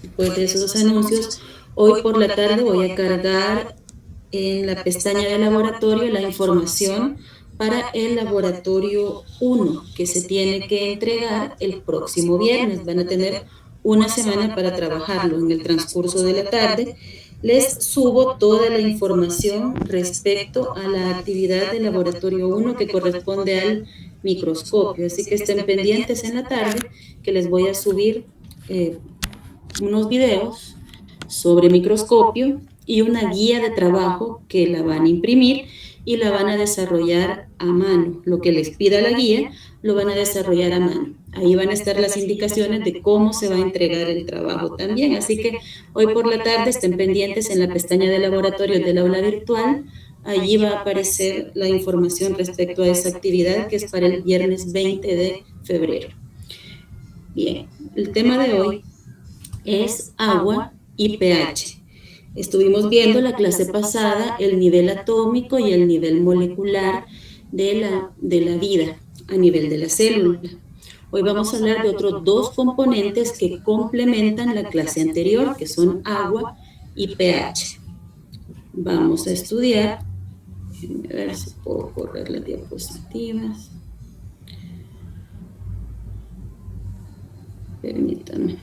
Después de esos anuncios, hoy por la tarde voy a cargar en la pestaña de laboratorio la información para el laboratorio 1 que se tiene que entregar el próximo viernes. Van a tener una semana para trabajarlo en el transcurso de la tarde les subo toda la información respecto a la actividad del laboratorio 1 que corresponde al microscopio. Así que estén pendientes en la tarde que les voy a subir unos videos sobre microscopio y una guía de trabajo que la van a imprimir y la van a desarrollar a mano. Lo que les pida la guía lo van a desarrollar a mano. Ahí van a estar las indicaciones de cómo se va a entregar el trabajo también. Así que hoy por la tarde estén pendientes en la pestaña de laboratorios del aula virtual. Allí va a aparecer la información respecto a esa actividad que es para el viernes 20 de febrero. Bien, el tema de hoy es agua y pH. Estuvimos viendo la clase pasada el nivel atómico y el nivel molecular de la vida a nivel de la célula. Hoy vamos a hablar de otros dos componentes que complementan la clase anterior, que son agua y pH. Vamos a estudiar, déjenme ver si puedo correr las diapositivas. Permítanme.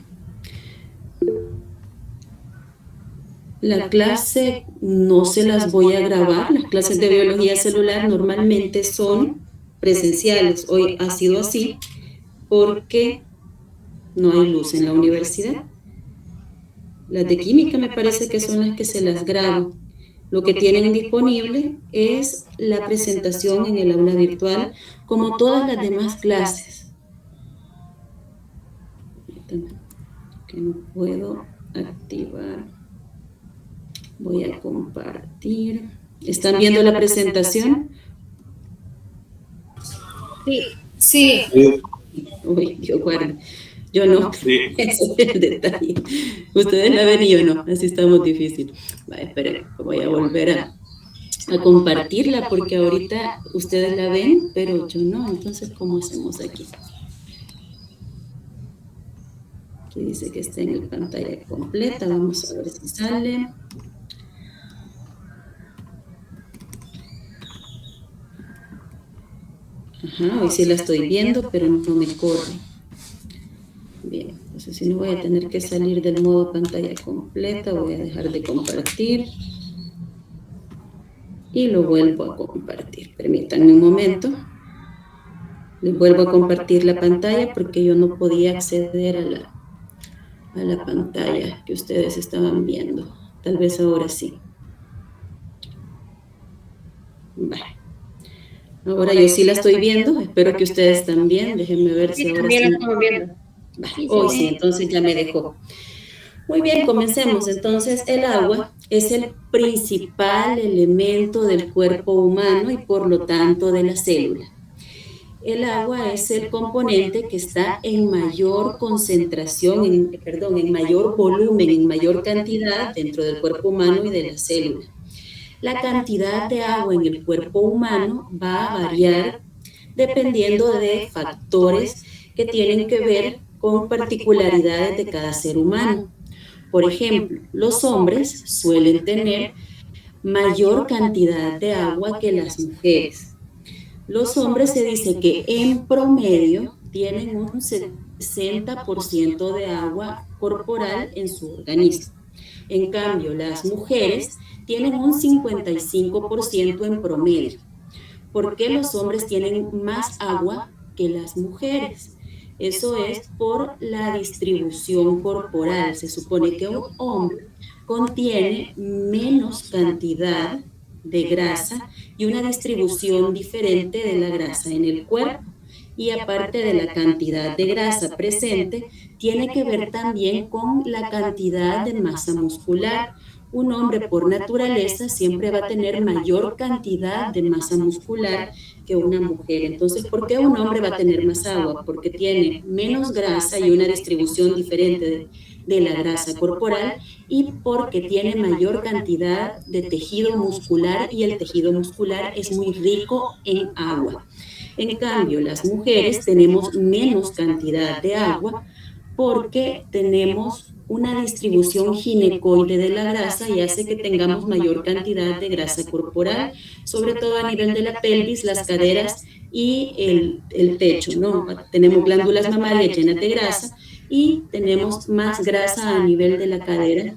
La clase no se las voy a grabar, las clases de biología celular normalmente son presenciales. Hoy ha sido así porque no hay luz en la universidad. Las de química me parece que son las que se las grabo. Lo que tienen disponible es la presentación en el aula virtual, como todas las demás clases. Que no puedo activar. Voy a compartir. ¿Están viendo la presentación? Sí. Sí. Uy, Dios guarde. Yo no. Sí. Eso es el detalle. Ustedes la ven y yo no. Así estamos difícil. Esperen, voy a volver a compartirla porque ahorita ustedes la ven, pero yo no. Entonces, ¿cómo hacemos aquí? Aquí dice que está en el pantalla completa. Vamos a ver si sale. Ajá, hoy sí la estoy viendo, pero no me corre. Bien, entonces si no voy a tener que salir del modo pantalla completa, voy a dejar de compartir y lo vuelvo a compartir. Permítanme un momento. Les vuelvo a compartir la pantalla porque yo no podía acceder a la pantalla que ustedes estaban viendo. Tal vez ahora sí. Vale. Ahora yo sí la estoy viendo, espero que ustedes también. Déjenme ver si ahora también sí. la estamos viendo. Vale, hoy sí, entonces ya me dejó. Muy bien, comencemos. Entonces, el agua es el principal elemento del cuerpo humano y por lo tanto de la célula. El agua es el componente que está en mayor concentración, en mayor volumen, en mayor cantidad dentro del cuerpo humano y de la célula. La cantidad de agua en el cuerpo humano va a variar dependiendo de factores que tienen que ver con particularidades de cada ser humano. Por ejemplo, los hombres suelen tener mayor cantidad de agua que las mujeres. Los hombres se dice que en promedio tienen un 60% de agua corporal en su organismo. En cambio, las mujeres tienen un 55% en promedio. ¿Por qué los hombres tienen más agua que las mujeres? Eso es por la distribución corporal. Se supone que un hombre contiene menos cantidad de grasa y una distribución diferente de la grasa en el cuerpo. Y aparte de la cantidad de grasa presente, tiene que ver también con la cantidad de masa muscular. Un hombre por naturaleza siempre va a tener mayor cantidad de masa muscular que una mujer. Entonces, ¿por qué un hombre va a tener más agua? Porque tiene menos grasa y una distribución diferente de la grasa corporal y porque tiene mayor cantidad de tejido muscular y el tejido muscular es muy rico en agua. En cambio, las mujeres tenemos menos cantidad de agua porque tenemos una distribución ginecoide de la grasa y hace que tengamos mayor cantidad de grasa corporal, sobre todo a nivel de la pelvis, las caderas y el pecho, ¿no? Tenemos glándulas mamarias llenas de grasa y tenemos más grasa a nivel de la cadera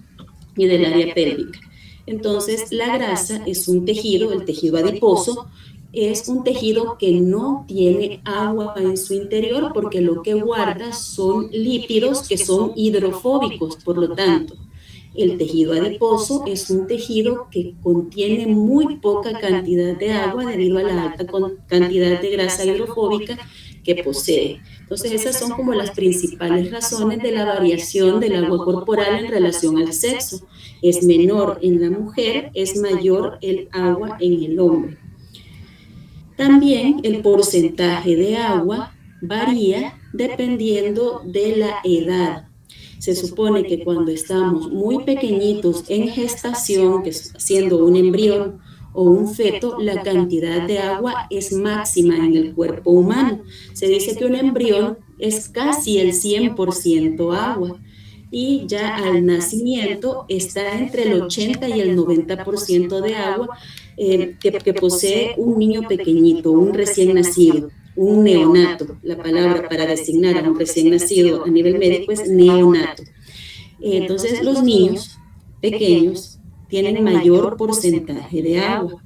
y del área pélvica. Entonces, la grasa es un tejido, el tejido adiposo, es un tejido que no tiene agua en su interior porque lo que guarda son lípidos que son hidrofóbicos, por lo tanto, el tejido adiposo es un tejido que contiene muy poca cantidad de agua debido a la alta cantidad de grasa hidrofóbica que posee. Entonces, esas son como las principales razones de la variación del agua corporal en relación al sexo. Es menor en la mujer, es mayor el agua en el hombre. También el porcentaje de agua varía dependiendo de la edad. Se supone que cuando estamos muy pequeñitos en gestación, que es siendo un embrión o un feto, la cantidad de agua es máxima en el cuerpo humano. Se dice que un embrión es casi el 100% agua y ya al nacimiento está entre el 80 y el 90% de agua que posee un niño pequeñito, un recién nacido, un neonato. La palabra para designar a un recién nacido a nivel médico es neonato. Entonces, los niños pequeños tienen mayor porcentaje de agua.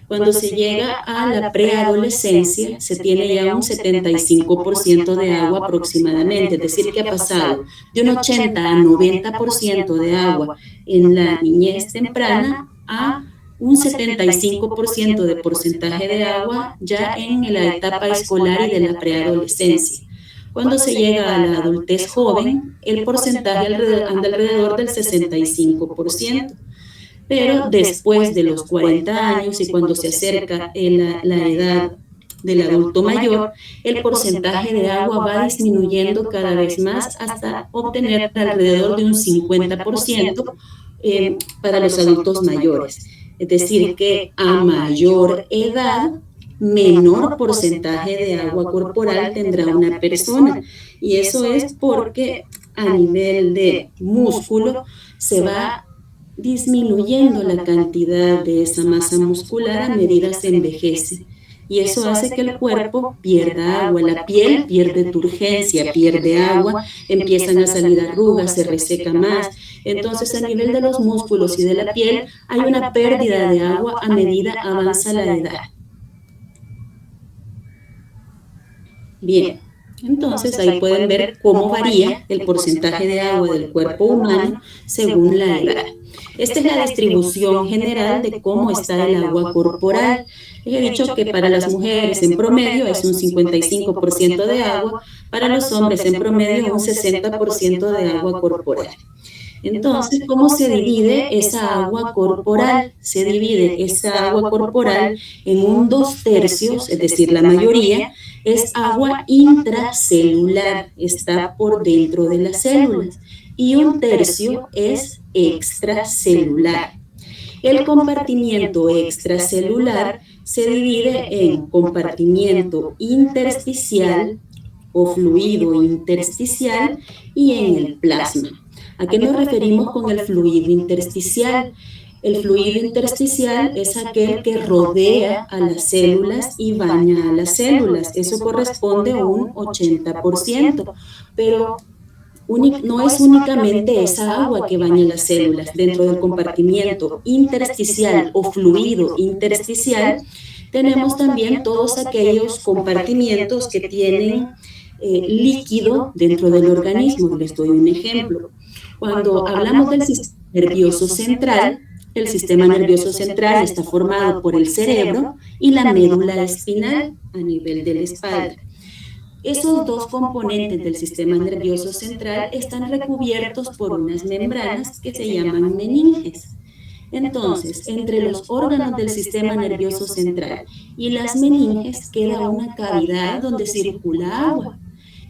Cuando se llega a la preadolescencia, se tiene ya un 75% de agua aproximadamente, es decir, que ha pasado de un 80 a 90% de agua en la niñez temprana a un 75% de porcentaje de agua ya en la etapa escolar y de la preadolescencia. Cuando se llega a la adultez joven, el porcentaje anda alrededor del 65%. Pero después de los 40 años y cuando se acerca la edad del adulto mayor, el porcentaje de agua va disminuyendo cada vez más hasta obtener alrededor de un 50% para los adultos mayores. Es decir, que a mayor edad, menor porcentaje de agua corporal tendrá una persona. Y eso es porque a nivel de músculo se va disminuyendo la cantidad de esa masa muscular a medida que se envejece. Y eso hace que el cuerpo pierda agua, la piel pierde turgencia, pierde agua, empiezan a salir arrugas, se reseca más. Entonces, a nivel de los músculos y de la piel, hay una pérdida de agua a medida avanza la edad. Bien, entonces ahí pueden ver cómo varía el porcentaje de agua del cuerpo humano según la edad. Esta es la distribución general de cómo está el agua corporal. Les he dicho que para las mujeres en promedio es un 55% de agua, para los hombres en promedio un 60% de agua corporal. Entonces, ¿cómo se divide esa agua corporal? Se divide esa agua corporal en un 2/3, es decir, la mayoría es agua intracelular, está por dentro de las células, y 1/3 es extracelular. El compartimiento extracelular se divide en compartimiento intersticial o fluido intersticial y en el plasma. ¿A qué nos referimos con el fluido intersticial? El fluido intersticial es aquel que rodea a las células y baña a las células. Eso corresponde a un 80%, pero no es únicamente esa agua que baña las células. Dentro del compartimiento intersticial o fluido intersticial, tenemos también todos aquellos compartimientos que tienen líquido dentro del organismo. Les doy un ejemplo. Cuando hablamos del sistema nervioso central, el sistema nervioso central está formado por el cerebro y la médula espinal a nivel de la espalda. Esos dos componentes del sistema nervioso central están recubiertos por unas membranas que se llaman meninges. Entonces, entre los órganos del sistema nervioso central y las meninges queda una cavidad donde circula agua.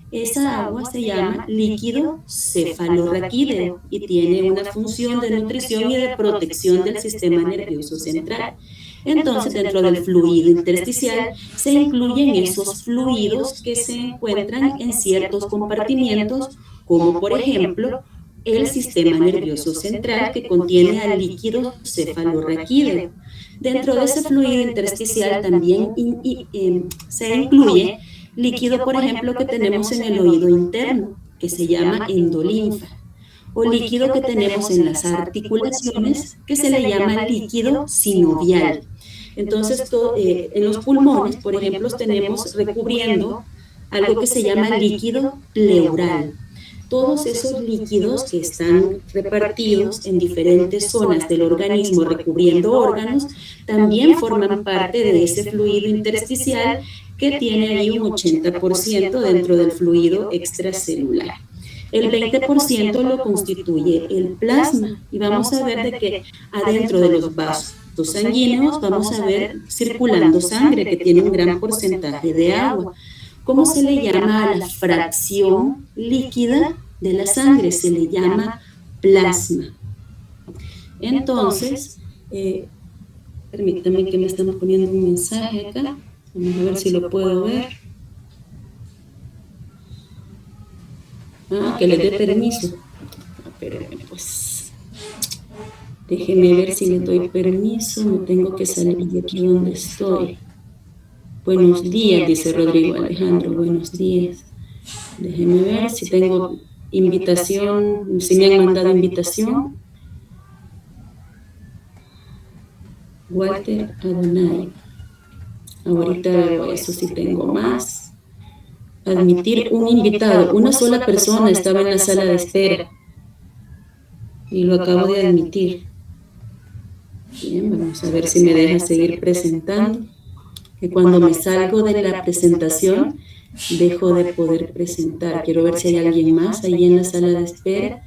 Esa agua se llama líquido cefalorraquídeo y tiene una función de nutrición y de protección del sistema nervioso central. Entonces, dentro del fluido intersticial se incluyen esos fluidos que se encuentran en ciertos compartimientos, como por ejemplo el sistema nervioso central, que contiene al líquido cefalorraquídeo. Dentro de ese fluido intersticial también se incluye líquido, por ejemplo, que tenemos en el oído interno, que se llama endolinfa. o líquido que tenemos en las articulaciones, que se le llama líquido sinovial. Entonces, en los pulmones, por ejemplo, tenemos recubriendo algo que se llama líquido pleural. Todos esos líquidos que están repartidos en diferentes zonas del organismo recubriendo órganos también forman parte de ese fluido intersticial que tiene ahí un 80% dentro del fluido extracelular. El 20% lo constituye el plasma y vamos a ver de que adentro de los vasos sanguíneos vamos a ver circulando sangre que tiene un gran porcentaje de agua. ¿Cómo se le llama a la fracción líquida de la sangre? Se le llama plasma. Entonces, permítanme que me están poniendo un mensaje acá. Vamos a ver si lo puedo ver. Que le dé permiso. Espérenme, pues. Déjeme ver si le doy permiso. No tengo que salir de aquí donde estoy. Buenos días, dice Rodrigo Alejandro. Buenos días. Déjeme ver si tengo invitación, si me han mandado invitación. Walter Adonai. Ahorita veo eso si tengo más. Admitir un invitado. Una sola persona estaba en la sala de espera. Y lo acabo de admitir. Bien, vamos a ver si me deja seguir presentando. Que cuando me salgo de la presentación, dejo de poder presentar. Quiero ver si hay alguien más ahí en la sala de espera.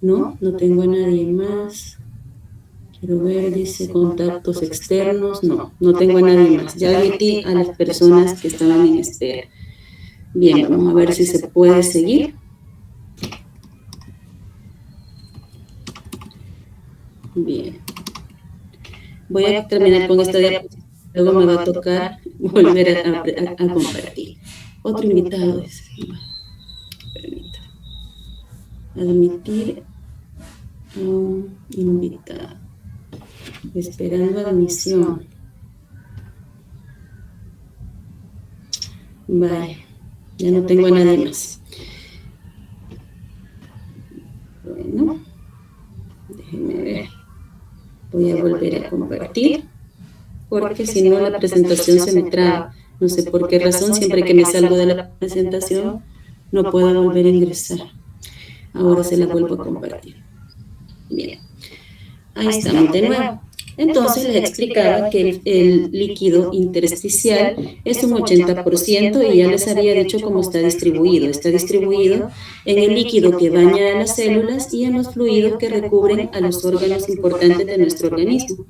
No, no tengo a nadie más. Quiero ver, dice contactos externos. No, no tengo a nadie más. Ya admití a las personas que estaban en espera. Bien, vamos a ver si se puede seguir. Bien. Voy a terminar con esta diapositiva. Luego me va a tocar volver a compartir. Otro invitado es. Permítame. Admitir a un invitado. Esperando admisión. Vale. Ya no tengo a nadie más. Bueno. Déjenme ver. Voy a volver a compartir. Porque si no la presentación se me traba. No sé por qué razón, siempre que me salgo de la presentación no puedo volver a ingresar. Ahora se la vuelvo a compartir. Bien, ahí estamos de nuevo. Entonces les explicaba que el líquido intersticial es un 80% y ya les había dicho cómo está distribuido. Está distribuido en el líquido que baña a las células y en los fluidos que recubren a los órganos importantes de nuestro organismo.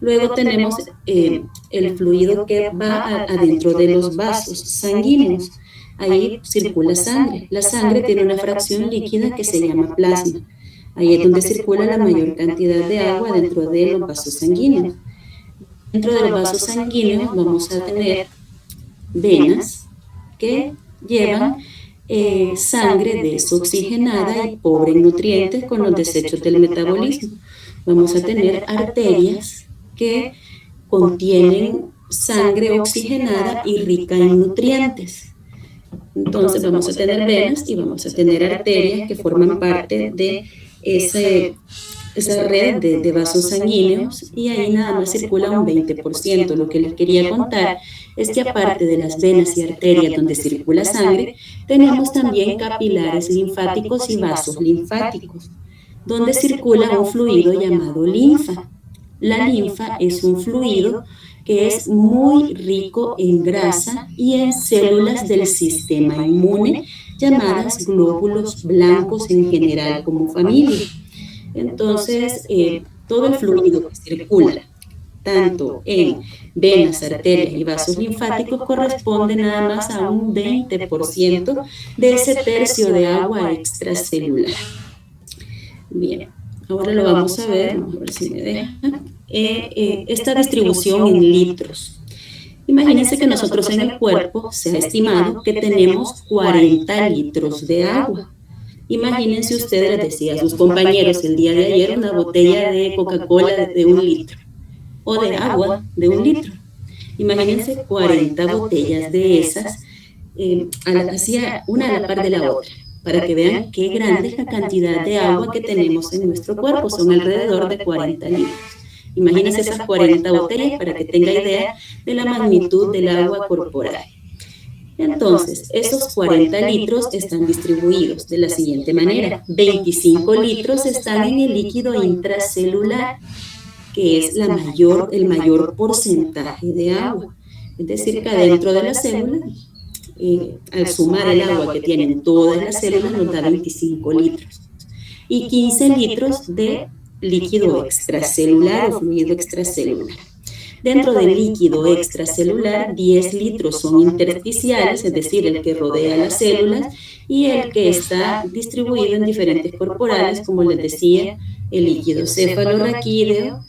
Luego tenemos el fluido que va adentro de los vasos sanguíneos. Ahí circula sangre. La sangre tiene una fracción líquida que se llama plasma. Ahí es donde circula la mayor cantidad de agua dentro de los vasos sanguíneos. Dentro de los vasos sanguíneos vamos a tener venas que llevan sangre desoxigenada y pobre en nutrientes con los desechos del metabolismo. Vamos a tener arterias que contienen sangre oxigenada y rica en nutrientes. Entonces vamos a tener venas y vamos a tener arterias que forman parte de esa red de vasos sanguíneos y ahí nada más circula un 20%. Lo que les quería contar es que aparte de las venas y arterias donde circula sangre, tenemos también capilares linfáticos y vasos linfáticos, donde circula un fluido llamado linfa. La linfa es un fluido que es muy rico en grasa y en células del sistema inmune, llamadas glóbulos blancos en general como familia. Entonces, todo el fluido que circula, tanto en venas, arterias y vasos linfáticos, corresponde nada más a un 20% de ese tercio de agua extracelular. Bien, ahora lo vamos a ver si me deja. Esta distribución en litros. Imagínense que nosotros en el cuerpo se ha estimado que tenemos 40 litros de agua. Imagínense ustedes, les decía a sus compañeros el día de ayer, una botella de Coca-Cola de 1 litro o de agua de 1 litro. Imagínense 40 botellas de esas, una a la par de la otra. para que vean qué grande es la cantidad de agua que tenemos en nuestro cuerpo. Son alrededor de 40 litros. Imagínense esas 40 botellas para que tenga idea de la magnitud del agua corporal. Entonces, esos 40 litros están distribuidos de la siguiente manera. 25 litros están en el líquido intracelular, que es el mayor porcentaje de agua. Es decir, que adentro de la célula, al sumar el agua que tienen todas las células, nos da 25 litros. Y 15 litros de líquido extracelular o fluido extracelular. Dentro del líquido extracelular, 10 litros son intersticiales, es decir, el que rodea las células, y el que está distribuido en diferentes corporales, como les decía, el líquido cefalorraquídeo,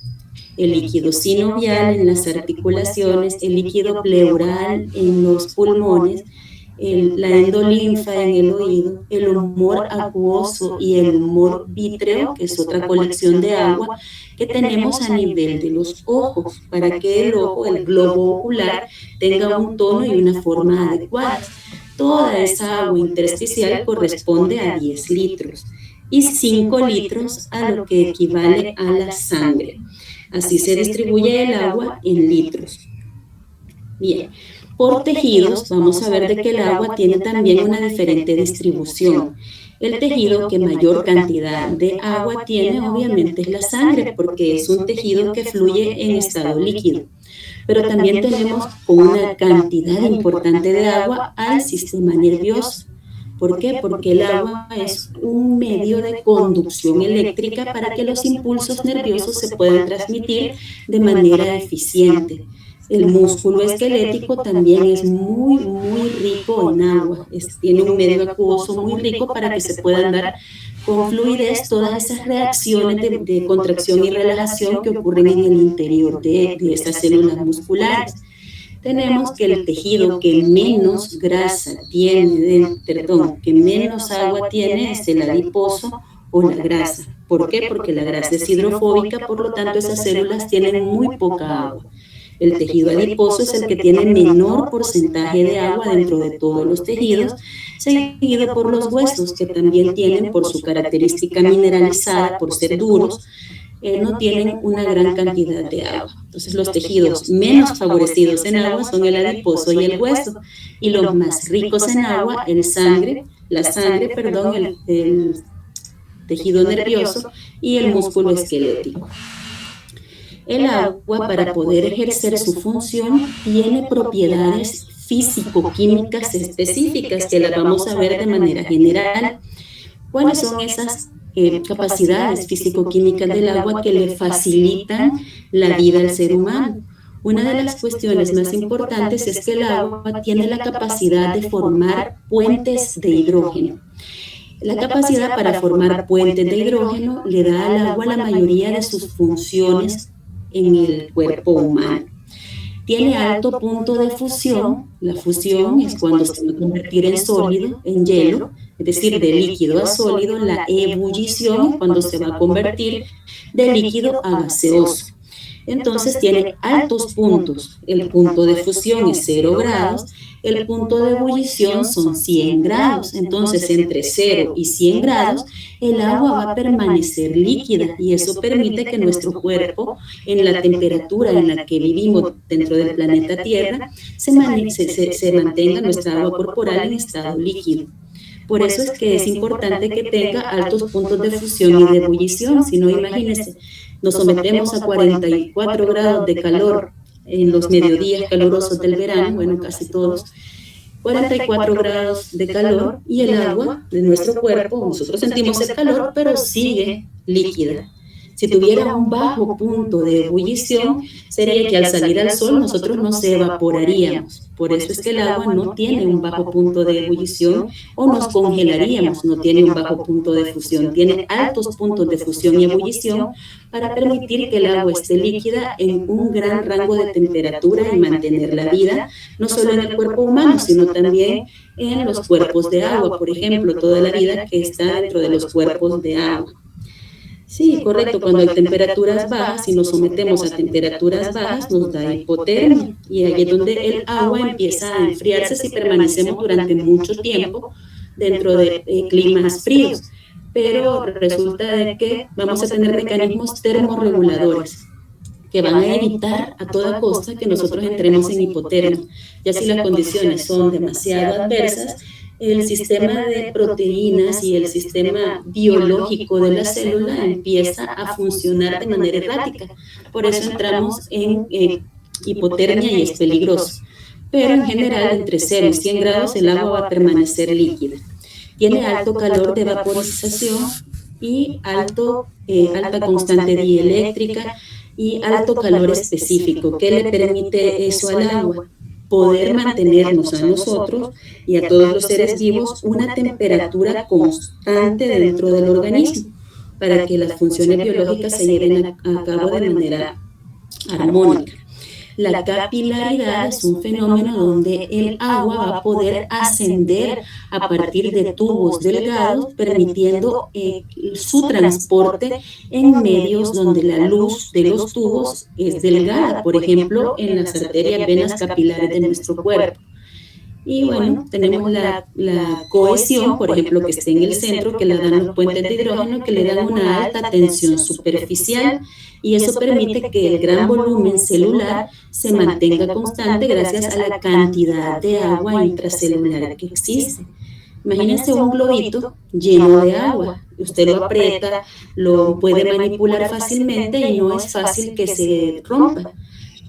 el líquido sinovial en las articulaciones, el líquido pleural en los pulmones, la endolinfa en el oído, el humor acuoso y el humor vítreo, que es otra colección de agua que tenemos a nivel de los ojos, para que el ojo, el globo ocular, tenga un tono y una forma adecuadas. Toda esa agua intersticial corresponde a 10 litros y 5 litros a lo que equivale a la sangre. Así se distribuye el agua en litros. Bien, por tejidos vamos a ver de que el agua tiene también una diferente distribución. El tejido que mayor cantidad de agua tiene obviamente es la sangre, porque es un tejido que fluye en estado líquido. Pero también tenemos una cantidad importante de agua al sistema nervioso. ¿Por qué? Porque el agua es un medio de conducción eléctrica para que los impulsos nerviosos se puedan transmitir de manera eficiente. El músculo esquelético también es muy rico en agua. Tiene un medio acuoso muy rico para que se puedan dar con fluidez todas esas reacciones de contracción y relajación que ocurren en el interior de esas células musculares. Tenemos que el tejido que menos grasa tiene, que menos agua tiene es el adiposo o la grasa. ¿Por qué? Porque la grasa es hidrofóbica, por lo tanto esas células tienen muy poca agua. El tejido adiposo es el que tiene menor porcentaje de agua dentro de todos los tejidos, seguido por los huesos, que también tienen, por su característica mineralizada, por ser duros, no tienen una gran cantidad de agua. Entonces, los tejidos menos favorecidos en agua son el adiposo y el hueso, y los más ricos en agua, el tejido nervioso y el músculo esquelético. El agua, para poder ejercer su función, tiene propiedades físico-químicas específicas que las vamos a ver de manera general. ¿Cuáles son esas capacidades físico-químicas del agua que le facilitan la vida al ser humano? Una de las cuestiones más importantes es que el agua tiene la capacidad de formar puentes de hidrógeno. La capacidad para formar puentes de hidrógeno le da al agua la mayoría de sus funciones en el cuerpo humano. Tiene alto punto de fusión. La fusión es cuando se va a convertir en sólido, en hielo, es decir, de líquido a sólido. La ebullición es cuando se va a convertir de líquido a gaseoso. Entonces tiene altos puntos. El punto de fusión es 0 grados, el punto de ebullición son 100 grados. Entonces, entre 0 y 100 grados, el agua va a permanecer líquida y eso permite que nuestro cuerpo, en la temperatura en la que vivimos dentro del planeta Tierra, se mantenga nuestra agua corporal en estado líquido. Por eso es que es importante que tenga altos puntos de fusión y de ebullición. Si no, imagínense, nos sometemos a 44 grados de calor en los mediodías calurosos del verano, bueno, casi todos, 44 grados de calor, y el agua de nuestro cuerpo, nosotros sentimos el calor, pero sigue líquida. Si tuviera un bajo punto de ebullición, sería que al salir al sol nosotros nos evaporaríamos. Por eso es que el agua no tiene un bajo punto de ebullición o nos congelaríamos, no tiene un bajo punto de fusión. Tiene altos puntos de fusión y ebullición para permitir que el agua esté líquida en un gran rango de temperatura y mantener la vida, no solo en el cuerpo humano, sino también en los cuerpos de agua. Por ejemplo, toda la vida que está dentro de los cuerpos de agua. Sí, correcto. Cuando hay temperaturas bajas, si nos sometemos a temperaturas bajas, nos da hipotermia. Y ahí es donde el agua empieza a enfriarse si permanecemos durante mucho tiempo dentro de climas fríos, pero resulta de que vamos a tener mecanismos termorreguladores que van a evitar a toda costa que nosotros entremos en hipotermia. Ya si las condiciones son demasiado adversas, el sistema de proteínas y el sistema biológico de la célula empieza a funcionar de manera errática. Por eso entramos en hipotermia y es peligroso. Pero en general, entre 0 y 100 grados, el agua va a permanecer líquida. Tiene alto calor de vaporización y alta constante dieléctrica y alto calor específico. ¿Qué le permite eso al agua? Poder mantenernos a nosotros y a todos los seres vivos una temperatura constante dentro del organismo para que las funciones biológicas se lleven a cabo de manera armónica. La capilaridad es un fenómeno donde el agua va a poder ascender a partir de tubos delgados, permitiendo su transporte en medios donde la luz de los tubos es delgada, por ejemplo, en las arterias, venas capilares de nuestro cuerpo. Y bueno, tenemos la cohesión, por ejemplo, que está en el centro, que le dan los puentes de hidrógeno, que le dan una alta tensión superficial, y eso permite que el gran volumen celular se mantenga constante gracias a la cantidad de agua intracelular que existe. Imagínense un globito lleno de agua. Usted lo aprieta, lo puede manipular fácilmente y no es fácil que se rompa.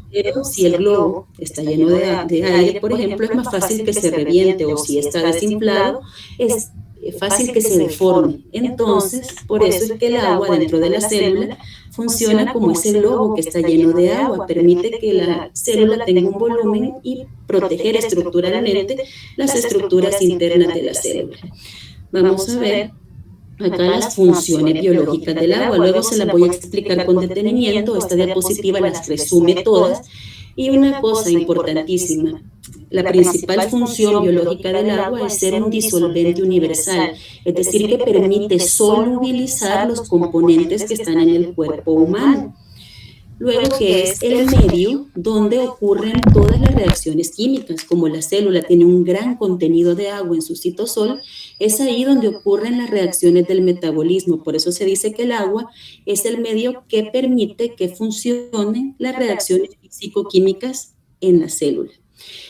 Pero si el globo está lleno de aire, por ejemplo, es más fácil que se reviente, o si está desinflado, es fácil que se deforme. Entonces, por eso es que el agua dentro de la célula funciona como ese globo que está lleno de agua, permite que la célula tenga un volumen y proteger estructuralmente las estructuras internas de la célula. Vamos a ver acá las funciones biológicas del agua. Luego se las voy a explicar con detenimiento. Esta diapositiva las resume todas. Y una cosa importantísima, la principal función biológica del agua es ser un disolvente universal, es decir, que permite solubilizar los componentes que están en el cuerpo humano. Luego, que es el medio donde ocurren todas las reacciones químicas. Como la célula tiene un gran contenido de agua en su citosol, es ahí donde ocurren las reacciones del metabolismo. Por eso se dice que el agua es el medio que permite que funcionen las reacciones físico-químicas en la célula.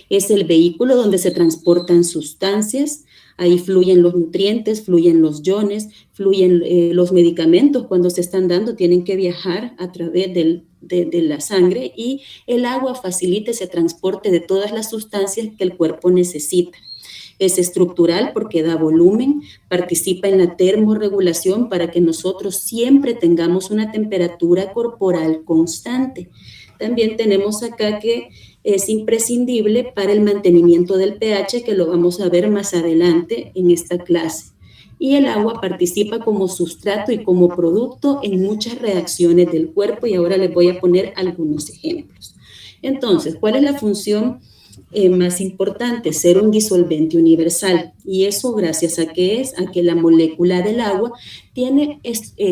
Es el vehículo donde se transportan sustancias. Ahí fluyen los nutrientes, fluyen los iones, fluyen los medicamentos cuando se están dando, tienen que viajar a través de la sangre, y el agua facilita ese transporte de todas las sustancias que el cuerpo necesita. Es estructural porque da volumen, participa en la termorregulación para que nosotros siempre tengamos una temperatura corporal constante. También tenemos acá que es imprescindible para el mantenimiento del pH, que lo vamos a ver más adelante en esta clase. Y el agua participa como sustrato y como producto en muchas reacciones del cuerpo, y ahora les voy a poner algunos ejemplos. Entonces, ¿cuál es la función más importante? Ser un disolvente universal, y eso gracias a que la molécula del agua tiene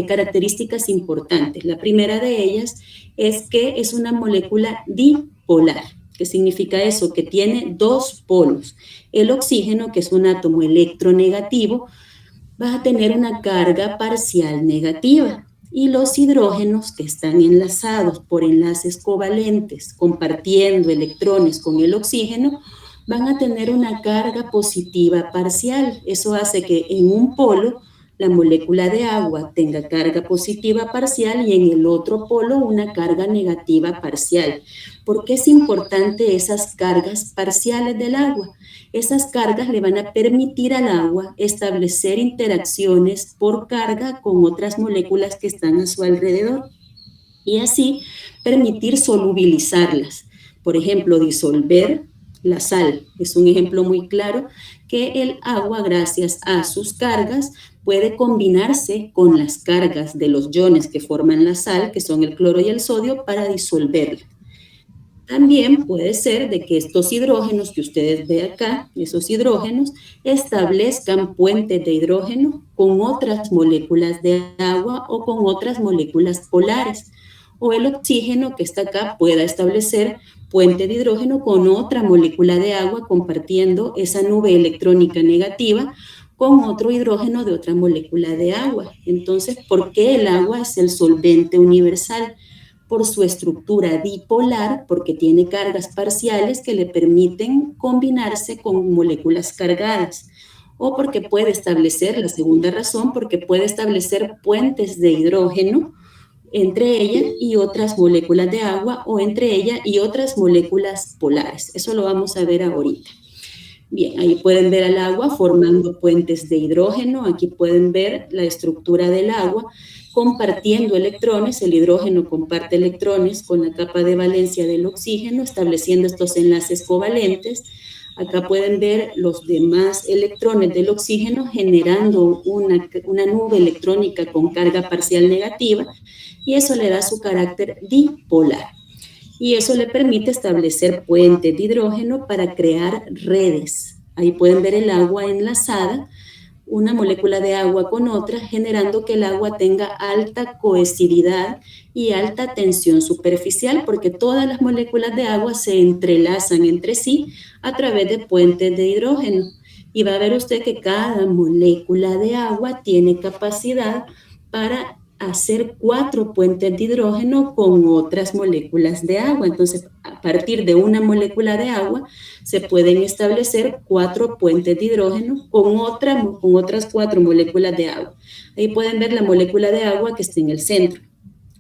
características importantes. La primera de ellas es que es una molécula dipolar. ¿Qué significa eso? Que tiene dos polos. El oxígeno, que es un átomo electronegativo, va a tener una carga parcial negativa, y los hidrógenos, que están enlazados por enlaces covalentes, compartiendo electrones con el oxígeno, van a tener una carga positiva parcial. Eso hace que en un polo la molécula de agua tenga carga positiva parcial y en el otro polo una carga negativa parcial. ¿Por qué es importante esas cargas parciales del agua? Esas cargas le van a permitir al agua establecer interacciones por carga con otras moléculas que están a su alrededor, y así permitir solubilizarlas. Por ejemplo, disolver la sal. Es un ejemplo muy claro que el agua, gracias a sus cargas, puede combinarse con las cargas de los iones que forman la sal, que son el cloro y el sodio, para disolverla. También puede ser de que estos hidrógenos que ustedes ven acá, esos hidrógenos, establezcan puentes de hidrógeno con otras moléculas de agua o con otras moléculas polares. O el oxígeno que está acá pueda establecer puente de hidrógeno con otra molécula de agua, compartiendo esa nube electrónica negativa con otro hidrógeno de otra molécula de agua. Entonces, ¿por qué el agua es el solvente universal? Por su estructura dipolar, porque tiene cargas parciales que le permiten combinarse con moléculas cargadas, o porque puede establecer, la segunda razón, porque puede establecer puentes de hidrógeno entre ella y otras moléculas de agua, o entre ella y otras moléculas polares. Eso lo vamos a ver ahorita. Bien, ahí pueden ver al agua formando puentes de hidrógeno. Aquí pueden ver la estructura del agua compartiendo electrones. El hidrógeno comparte electrones con la capa de valencia del oxígeno, estableciendo estos enlaces covalentes. Acá pueden ver los demás electrones del oxígeno generando una nube electrónica con carga parcial negativa, y eso le da su carácter dipolar. Y eso le permite establecer puentes de hidrógeno para crear redes. Ahí pueden ver el agua enlazada, una molécula de agua con otra, generando que el agua tenga alta cohesividad y alta tensión superficial, porque todas las moléculas de agua se entrelazan entre sí a través de puentes de hidrógeno. Y va a ver usted que cada molécula de agua tiene capacidad para hacer 4 puentes de hidrógeno con otras moléculas de agua. Entonces, a partir de una molécula de agua se pueden establecer 4 puentes de hidrógeno con otras 4 moléculas de agua. Ahí pueden ver la molécula de agua que está en el centro.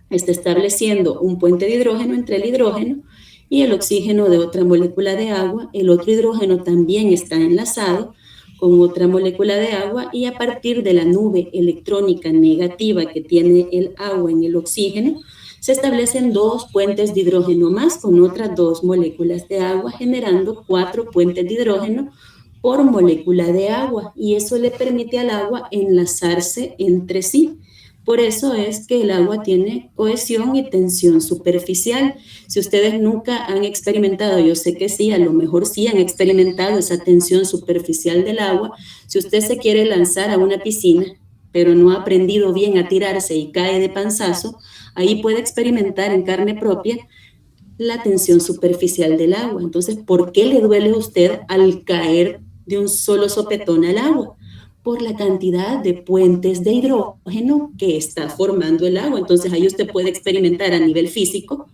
Está estableciendo un puente de hidrógeno entre el hidrógeno y el oxígeno de otra molécula de agua. El otro hidrógeno también está enlazado con otra molécula de agua, y a partir de la nube electrónica negativa que tiene el agua en el oxígeno, se establecen 2 puentes de hidrógeno más con otras 2 moléculas de agua, generando 4 puentes de hidrógeno por molécula de agua, y eso le permite al agua enlazarse entre sí. Por eso es que el agua tiene cohesión y tensión superficial. Si ustedes nunca han experimentado, yo sé que sí, a lo mejor sí han experimentado esa tensión superficial del agua. Si usted se quiere lanzar a una piscina, pero no ha aprendido bien a tirarse y cae de panzazo, ahí puede experimentar en carne propia la tensión superficial del agua. Entonces, ¿por qué le duele a usted al caer de un solo sopetón al agua? Por la cantidad de puentes de hidrógeno que está formando el agua. Entonces, ahí usted puede experimentar a nivel físico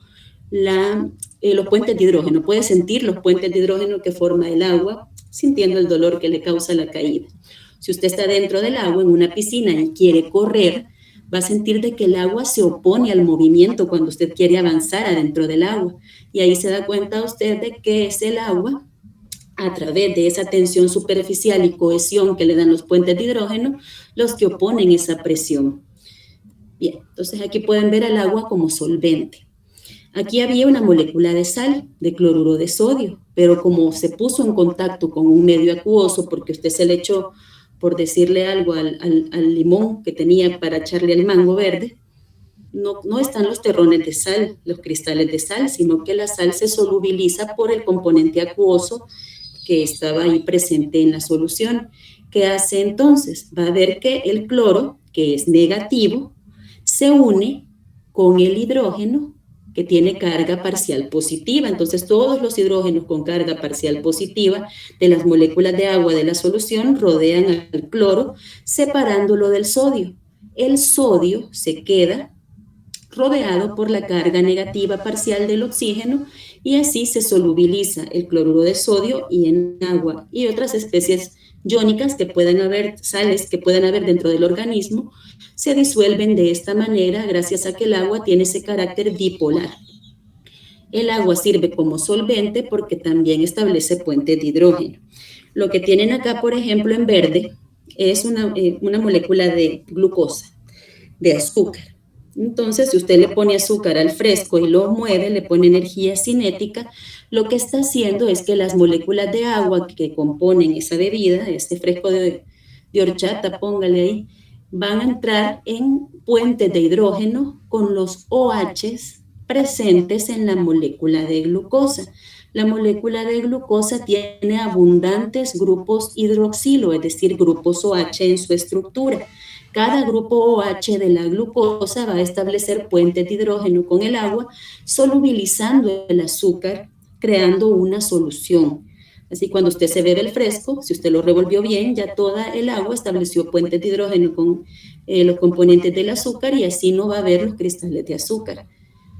los puentes de hidrógeno. Puede sentir los puentes de hidrógeno que forma el agua, sintiendo el dolor que le causa la caída. Si usted está dentro del agua, en una piscina, y quiere correr, va a sentir de que el agua se opone al movimiento cuando usted quiere avanzar adentro del agua. Y ahí se da cuenta usted de que es el agua, a través de esa tensión superficial y cohesión que le dan los puentes de hidrógeno, los que oponen esa presión. Bien, entonces aquí pueden ver al agua como solvente. Aquí había una molécula de sal, de cloruro de sodio, pero como se puso en contacto con un medio acuoso, porque usted se le echó, por decirle algo, al limón que tenía para echarle al mango verde, no están los terrones de sal, los cristales de sal, sino que la sal se solubiliza por el componente acuoso que estaba ahí presente en la solución. ¿Qué hace entonces? Va a ver que el cloro, que es negativo, se une con el hidrógeno que tiene carga parcial positiva. Entonces, todos los hidrógenos con carga parcial positiva de las moléculas de agua de la solución rodean al cloro, separándolo del sodio. El sodio se queda rodeado por la carga negativa parcial del oxígeno, y así se solubiliza el cloruro de sodio y en agua y otras especies iónicas que puedan haber, sales que puedan haber dentro del organismo, se disuelven de esta manera gracias a que el agua tiene ese carácter dipolar. El agua sirve como solvente porque también establece puentes de hidrógeno. Lo que tienen acá, por ejemplo, en verde, es una molécula de glucosa, de azúcar. Entonces, si usted le pone azúcar al fresco y lo mueve, le pone energía cinética, lo que está haciendo es que las moléculas de agua que componen esa bebida, este fresco de horchata, póngale ahí, van a entrar en puentes de hidrógeno con los OHs presentes en la molécula de glucosa. La molécula de glucosa tiene abundantes grupos hidroxilo, es decir, grupos OH en su estructura. Cada grupo OH de la glucosa va a establecer puentes de hidrógeno con el agua, solubilizando el azúcar, creando una solución. Así cuando usted se bebe el fresco, si usted lo revolvió bien, ya toda el agua estableció puentes de hidrógeno con los componentes del azúcar y así no va a haber los cristales de azúcar.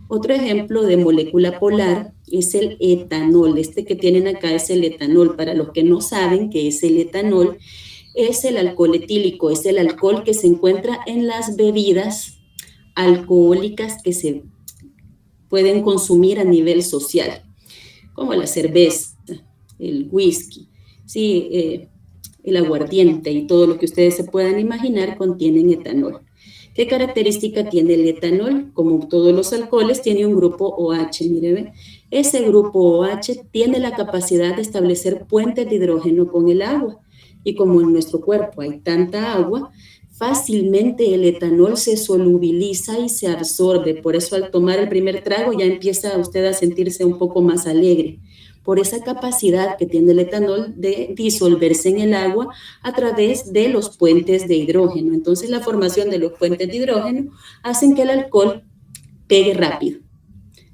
Otro ejemplo de molécula polar es el etanol. Este que tienen acá es el etanol. Para los que no saben qué es el etanol, es el alcohol etílico, es el alcohol que se encuentra en las bebidas alcohólicas que se pueden consumir a nivel social, como la cerveza, el whisky, ¿sí? El aguardiente y todo lo que ustedes se puedan imaginar contienen etanol. ¿Qué característica tiene el etanol? Como todos los alcoholes, tiene un grupo OH. Mire, ¿ve? Ese grupo OH tiene la capacidad de establecer puentes de hidrógeno con el agua. Y como en nuestro cuerpo hay tanta agua, fácilmente el etanol se solubiliza y se absorbe. Por eso al tomar el primer trago ya empieza usted a sentirse un poco más alegre, por esa capacidad que tiene el etanol de disolverse en el agua a través de los puentes de hidrógeno. Entonces la formación de los puentes de hidrógeno hacen que el alcohol pegue rápido,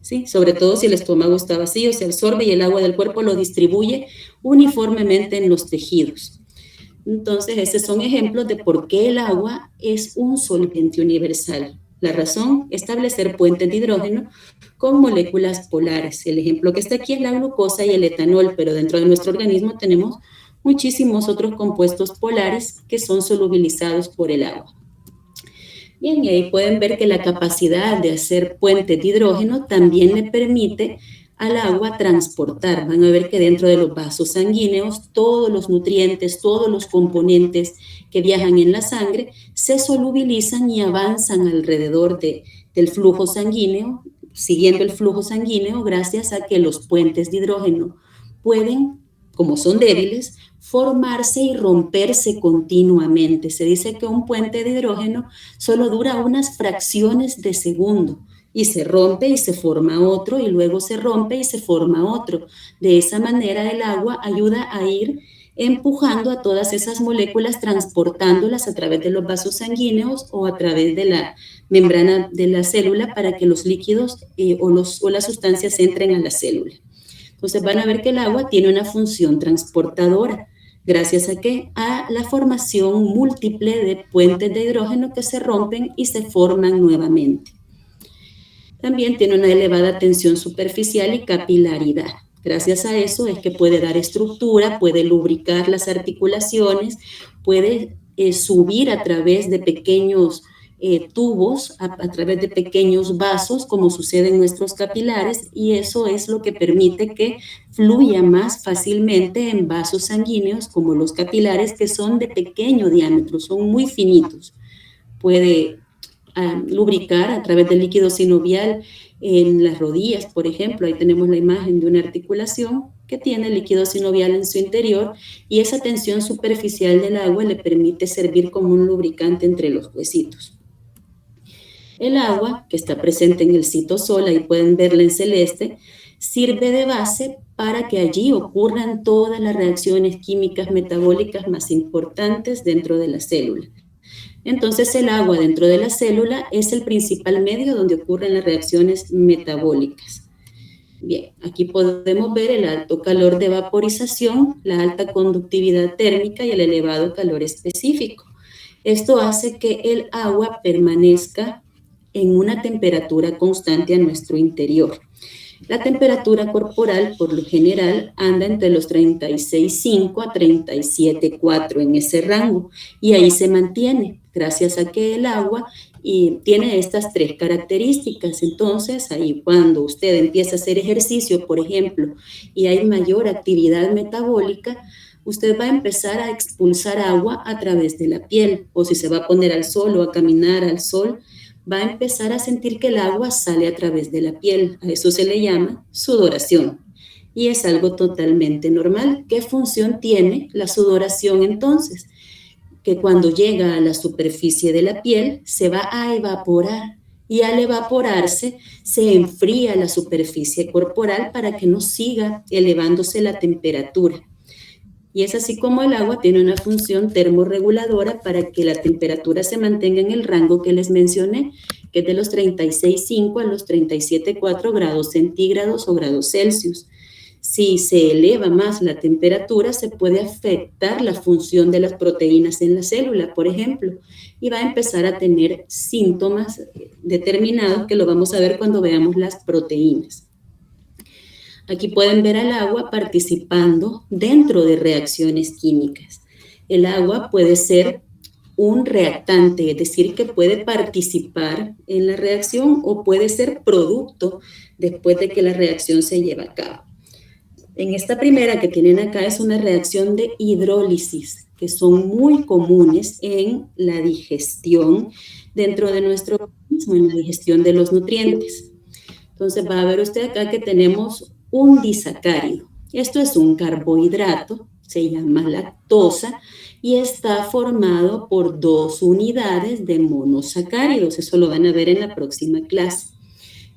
¿sí? Sobre todo si el estómago está vacío, se absorbe y el agua del cuerpo lo distribuye uniformemente en los tejidos. Entonces, estos son ejemplos de por qué el agua es un solvente universal. La razón, establecer puentes de hidrógeno con moléculas polares. El ejemplo que está aquí es la glucosa y el etanol, pero dentro de nuestro organismo tenemos muchísimos otros compuestos polares que son solubilizados por el agua. Bien, y ahí pueden ver que la capacidad de hacer puentes de hidrógeno también le permite al agua transportar. Van a ver que dentro de los vasos sanguíneos todos los nutrientes, todos los componentes que viajan en la sangre se solubilizan y avanzan alrededor del flujo sanguíneo, siguiendo el flujo sanguíneo gracias a que los puentes de hidrógeno pueden, como son débiles, formarse y romperse continuamente. Se dice que un puente de hidrógeno solo dura unas fracciones de segundo y se rompe y se forma otro y luego se rompe y se forma otro. De esa manera el agua ayuda a ir empujando a todas esas moléculas, transportándolas a través de los vasos sanguíneos o a través de la membrana de la célula para que los líquidos o las sustancias entren a la célula. Entonces van a ver que el agua tiene una función transportadora. ¿Gracias a qué? A la formación múltiple de puentes de hidrógeno que se rompen y se forman nuevamente. También tiene una elevada tensión superficial y capilaridad. Gracias a eso es que puede dar estructura, puede lubricar las articulaciones, puede subir a través de pequeños tubos, a través de pequeños vasos, como sucede en nuestros capilares, y eso es lo que permite que fluya más fácilmente en vasos sanguíneos, como los capilares, que son de pequeño diámetro, son muy finitos. Puede lubricar a través del líquido sinovial en las rodillas, por ejemplo. Ahí tenemos la imagen de una articulación que tiene líquido sinovial en su interior y esa tensión superficial del agua le permite servir como un lubricante entre los huesitos. El agua, que está presente en el citosol, ahí pueden verla en celeste, sirve de base para que allí ocurran todas las reacciones químicas metabólicas más importantes dentro de la célula. Entonces el agua dentro de la célula es el principal medio donde ocurren las reacciones metabólicas. Bien, aquí podemos ver el alto calor de vaporización, la alta conductividad térmica y el elevado calor específico. Esto hace que el agua permanezca en una temperatura constante a nuestro interior. La temperatura corporal, por lo general, anda entre los 36,5 a 37,4 en ese rango y ahí se mantiene gracias a que el agua tiene estas tres características. Entonces, ahí cuando usted empieza a hacer ejercicio, por ejemplo, y hay mayor actividad metabólica, usted va a empezar a expulsar agua a través de la piel, o si se va a poner al sol o a caminar al sol, va a empezar a sentir que el agua sale a través de la piel. A eso se le llama sudoración. Y es algo totalmente normal. ¿Qué función tiene la sudoración entonces? Que cuando llega a la superficie de la piel se va a evaporar y al evaporarse se enfría la superficie corporal para que no siga elevándose la temperatura. Y es así como el agua tiene una función termorreguladora para que la temperatura se mantenga en el rango que les mencioné, que es de los 36,5 a los 37,4 grados centígrados o grados Celsius. Si se eleva más la temperatura, se puede afectar la función de las proteínas en la célula, por ejemplo, y va a empezar a tener síntomas determinados que lo vamos a ver cuando veamos las proteínas. Aquí pueden ver al agua participando dentro de reacciones químicas. El agua puede ser un reactante, es decir, que puede participar en la reacción o puede ser producto después de que la reacción se lleva a cabo. En esta primera que tienen acá es una reacción de hidrólisis, que son muy comunes en la digestión dentro de nuestro organismo, en la digestión de los nutrientes. Entonces va a ver usted acá que tenemos un disacárido. Esto es un carbohidrato, se llama lactosa, y está formado por 2 unidades de monosacáridos. Eso lo van a ver en la próxima clase.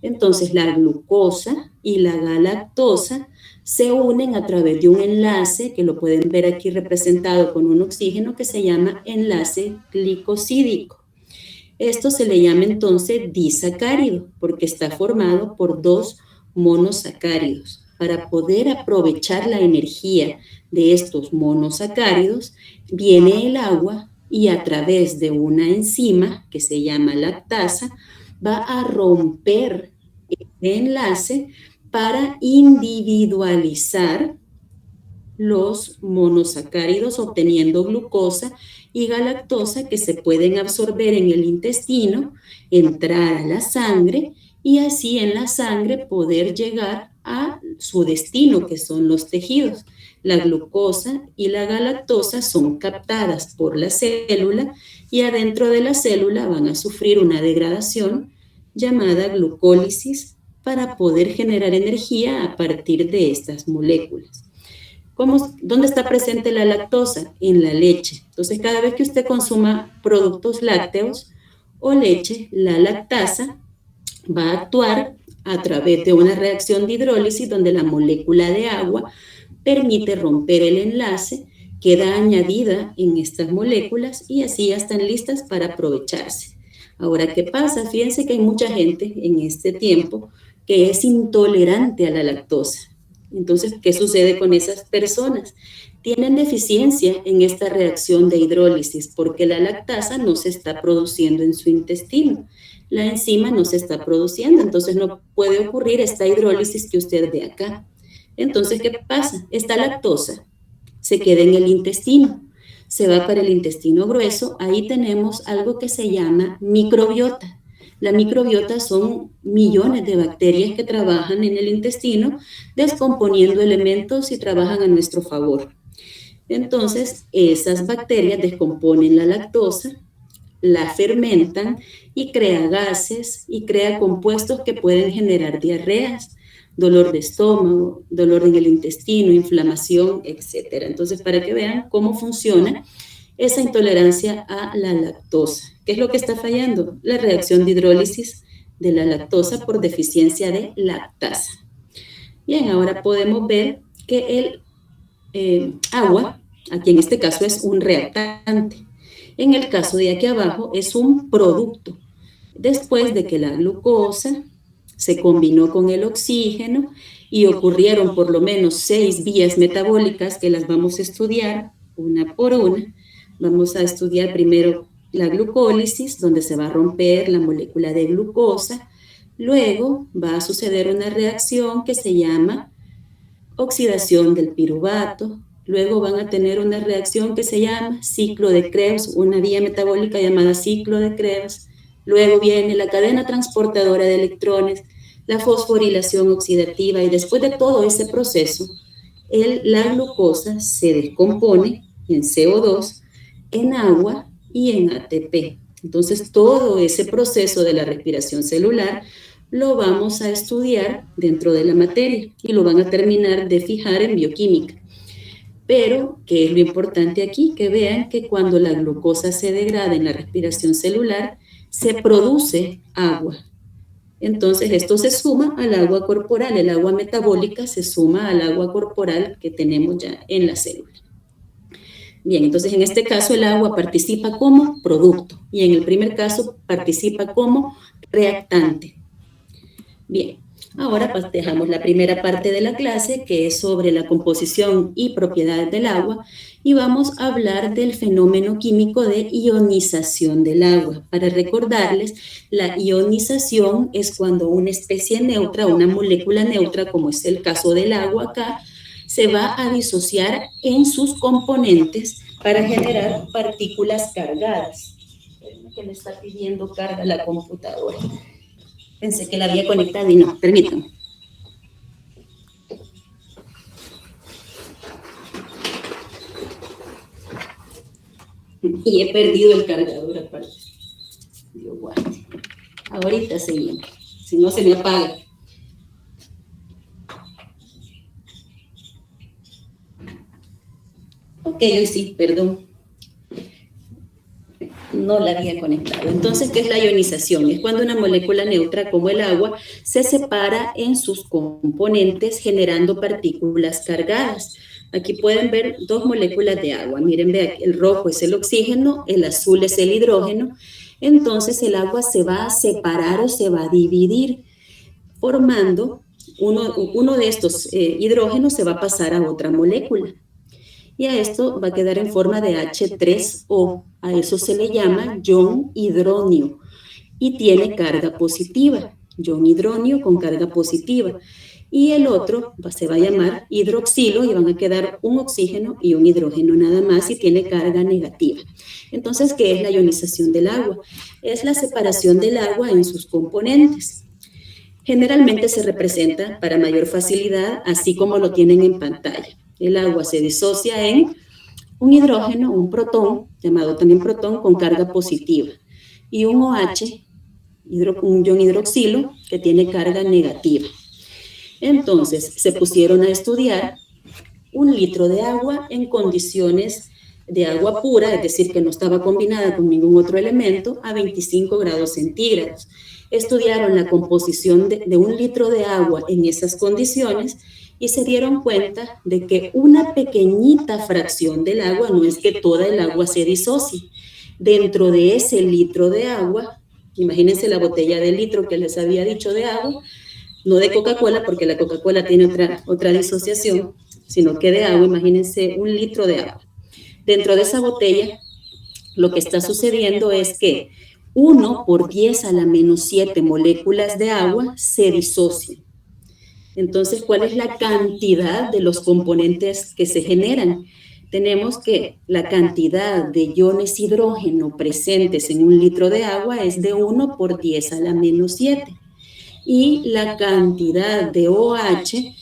Entonces la glucosa y la galactosa se unen a través de un enlace que lo pueden ver aquí representado con un oxígeno que se llama enlace glicosídico. Esto se le llama entonces disacárido porque está formado por 2 monosacáridos. Para poder aprovechar la energía de estos monosacáridos, viene el agua y a través de una enzima que se llama lactasa, va a romper el enlace para individualizar los monosacáridos obteniendo glucosa y galactosa que se pueden absorber en el intestino, entrar a la sangre y así en la sangre poder llegar a su destino, que son los tejidos. La glucosa y la galactosa son captadas por la célula y adentro de la célula van a sufrir una degradación llamada glucólisis para poder generar energía a partir de estas moléculas. ¿Dónde está presente la lactosa? En la leche. Entonces, cada vez que usted consuma productos lácteos o leche, la lactasa va a actuar a través de una reacción de hidrólisis donde la molécula de agua permite romper el enlace, queda añadida en estas moléculas y así ya están listas para aprovecharse. Ahora, ¿qué pasa? Fíjense que hay mucha gente en este tiempo que es intolerante a la lactosa. Entonces, ¿qué sucede con esas personas? Tienen deficiencia en esta reacción de hidrólisis porque la lactasa no se está produciendo en su intestino. La enzima no se está produciendo, entonces no puede ocurrir esta hidrólisis que usted ve acá. Entonces, ¿qué pasa? Esta lactosa se queda en el intestino, se va para el intestino grueso, ahí tenemos algo que se llama microbiota. La microbiota son millones de bacterias que trabajan en el intestino descomponiendo elementos y trabajan a nuestro favor. Entonces, esas bacterias descomponen la lactosa, la fermentan y crea gases y crea compuestos que pueden generar diarreas, dolor de estómago, dolor en el intestino, inflamación, etc. Entonces, para que vean cómo funciona esa intolerancia a la lactosa. ¿Qué es lo que está fallando? La reacción de hidrólisis de la lactosa por deficiencia de lactasa. Bien, ahora podemos ver que el agua, aquí en este caso es un reactante. En el caso de aquí abajo es un producto. Después de que la glucosa se combinó con el oxígeno y ocurrieron por lo menos 6 vías metabólicas que las vamos a estudiar una por una. Vamos a estudiar primero la glucólisis, donde se va a romper la molécula de glucosa. Luego va a suceder una reacción que se llama oxidación del piruvato. Luego van a tener una reacción que se llama ciclo de Krebs, una vía metabólica llamada ciclo de Krebs. Luego viene la cadena transportadora de electrones, la fosforilación oxidativa y después de todo ese proceso, la glucosa se descompone en CO2, en agua y en ATP. Entonces, todo ese proceso de la respiración celular lo vamos a estudiar dentro de la materia y lo van a terminar de fijar en bioquímica. Pero, ¿qué es lo importante aquí? Que vean que cuando la glucosa se degrada en la respiración celular, se produce agua. Entonces, esto se suma al agua corporal, el agua metabólica se suma al agua corporal que tenemos ya en la célula. Bien, entonces en este caso el agua participa como producto y en el primer caso participa como reactante. Bien, Ahora pues, dejamos la primera parte de la clase, que es sobre la composición y propiedades del agua, y vamos a hablar del fenómeno químico de ionización del agua. Para recordarles, la ionización es cuando una especie neutra, una molécula neutra, como es el caso del agua acá, se va a disociar en sus componentes para generar partículas cargadas. Que me está pidiendo carga la computadora. Pensé que la había conectado y no, permítanme. Y he perdido el cargador aparte. Dios guarde. Ahorita seguimos, si no se me apaga. Ok, hoy sí, perdón. No la había conectado. Entonces, ¿qué es la ionización? Es cuando una molécula neutra como el agua se separa en sus componentes generando partículas cargadas. Aquí pueden ver dos moléculas de agua. Miren, vean, el rojo es el oxígeno, el azul es el hidrógeno. Entonces, el agua se va a separar o se va a dividir, formando uno de estos hidrógenos se va a pasar a otra molécula. Y a esto va a quedar en forma de H3O. A eso se le llama ion hidronio y tiene carga positiva. Ion hidronio con carga positiva. Y el otro se va a llamar hidroxilo y van a quedar un oxígeno y un hidrógeno nada más y tiene carga negativa. Entonces, ¿qué es la ionización del agua? Es la separación del agua en sus componentes. Generalmente se representa para mayor facilidad, así como lo tienen en pantalla. El agua se disocia en un hidrógeno, un protón, llamado también protón, con carga positiva, y un OH, un ion hidroxilo, que tiene carga negativa. Entonces, se pusieron a estudiar 1 litro de agua en condiciones de agua pura, es decir, que no estaba combinada con ningún otro elemento, a 25 grados centígrados. Estudiaron la composición de 1 litro de agua en esas condiciones y se dieron cuenta de que una pequeñita fracción del agua, no es que toda el agua se disocie, dentro de ese litro de agua, imagínense la botella de litro que les había dicho de agua, no de Coca-Cola, porque la Coca-Cola tiene otra disociación, sino que de agua, imagínense 1 litro de agua. Dentro de esa botella, lo que está sucediendo es que 1 por 10 a la menos 7 moléculas de agua se disocian. Entonces, ¿cuál es la cantidad de los componentes que se generan? Tenemos que la cantidad de iones hidrógeno presentes en 1 litro de agua es de 1 por 10 a la menos 7. Y la cantidad de OH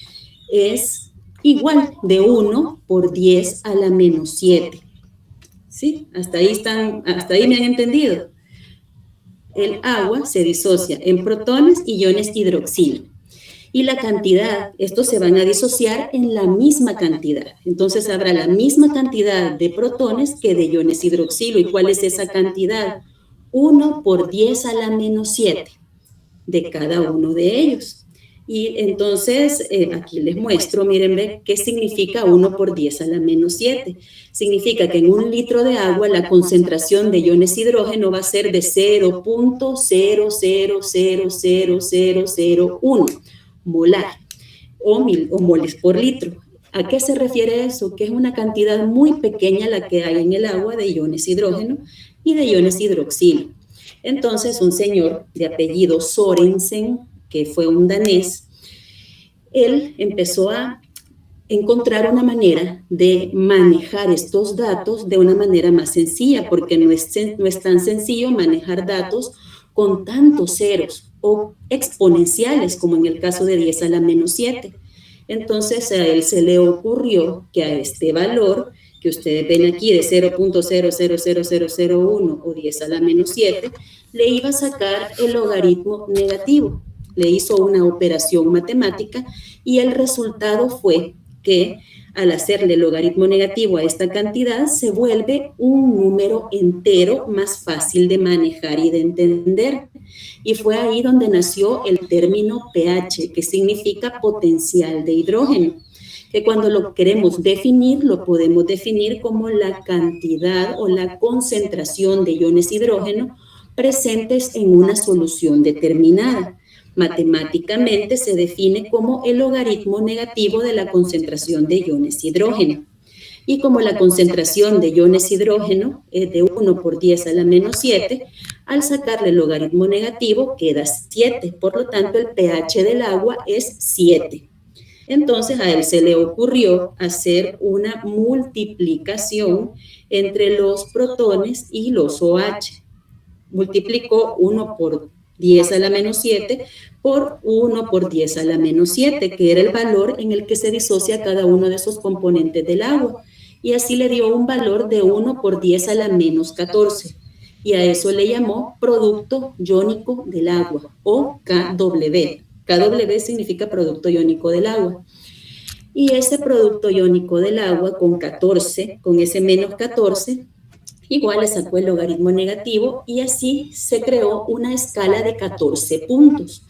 es igual, de 1 por 10 a la menos 7. ¿Sí? Hasta ahí me han entendido. El agua se disocia en protones y iones hidroxilo. Y la cantidad, estos se van a disociar en la misma cantidad. Entonces habrá la misma cantidad de protones que de iones hidroxilo. ¿Y cuál es esa cantidad? 1 por 10 a la menos 7 de cada uno de ellos. Y entonces, aquí les muestro, miren, ve, ¿qué significa 1 por 10 a la menos 7? Significa que en 1 litro de agua la concentración de iones hidrógeno va a ser de 0.00000001 molar o moles por litro. ¿A qué se refiere eso? Que es una cantidad muy pequeña la que hay en el agua de iones hidrógeno y de iones hidroxilo. Entonces, un señor de apellido Sorensen, que fue un danés, él empezó a encontrar una manera de manejar estos datos de una manera más sencilla, porque no es tan sencillo manejar datos con tantos ceros o exponenciales, como en el caso de 10 a la menos 7. Entonces, a él se le ocurrió que a este valor que ustedes ven aquí de 0.000001 o 10 a la menos 7, le iba a sacar el logaritmo negativo. Le hizo una operación matemática y el resultado fue que al hacerle logaritmo negativo a esta cantidad se vuelve un número entero más fácil de manejar y de entender. Y fue ahí donde nació el término pH, que significa potencial de hidrógeno, que cuando lo queremos definir, lo podemos definir como la cantidad o la concentración de iones hidrógeno presentes en una solución determinada. Matemáticamente se define como el logaritmo negativo de la concentración de iones hidrógeno. Y como la concentración de iones hidrógeno es de 1 por 10 a la menos 7, al sacarle el logaritmo negativo queda 7. Por lo tanto, el pH del agua es 7. Entonces, a él se le ocurrió hacer una multiplicación entre los protones y los OH. Multiplicó 1 por 10 a la menos 7 por 1 por 10 a la menos 7, que era el valor en el que se disocia cada uno de esos componentes del agua. Y así le dio un valor de 1 por 10 a la menos 14. Y a eso le llamó producto iónico del agua, o KW. KW significa producto iónico del agua. Y ese producto iónico del agua con 14, con ese menos 14, igual le sacó el logaritmo negativo y así se creó una escala de 14 puntos.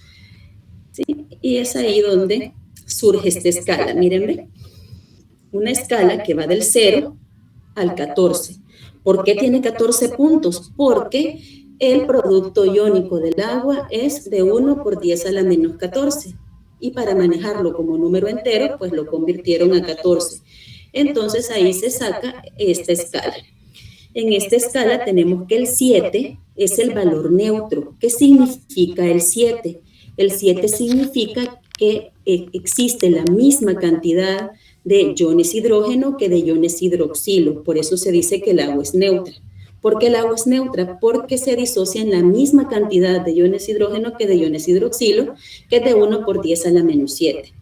¿Sí? Y es ahí donde surge esta escala. Miren, ¿ve? Una escala que va del 0 al 14. ¿Por qué tiene 14 puntos? Porque el producto iónico del agua es de 1 por 10 a la menos 14. Y para manejarlo como número entero, pues lo convirtieron a 14. Entonces ahí se saca esta escala. En esta escala tenemos que el 7 es el valor neutro. ¿Qué significa el 7? El 7 significa que existe la misma cantidad de iones hidrógeno que de iones hidroxilo. Por eso se dice que el agua es neutra. ¿Por qué el agua es neutra? Porque se disocia en la misma cantidad de iones hidrógeno que de iones hidroxilo, que es de 1 por 10 a la menos 7.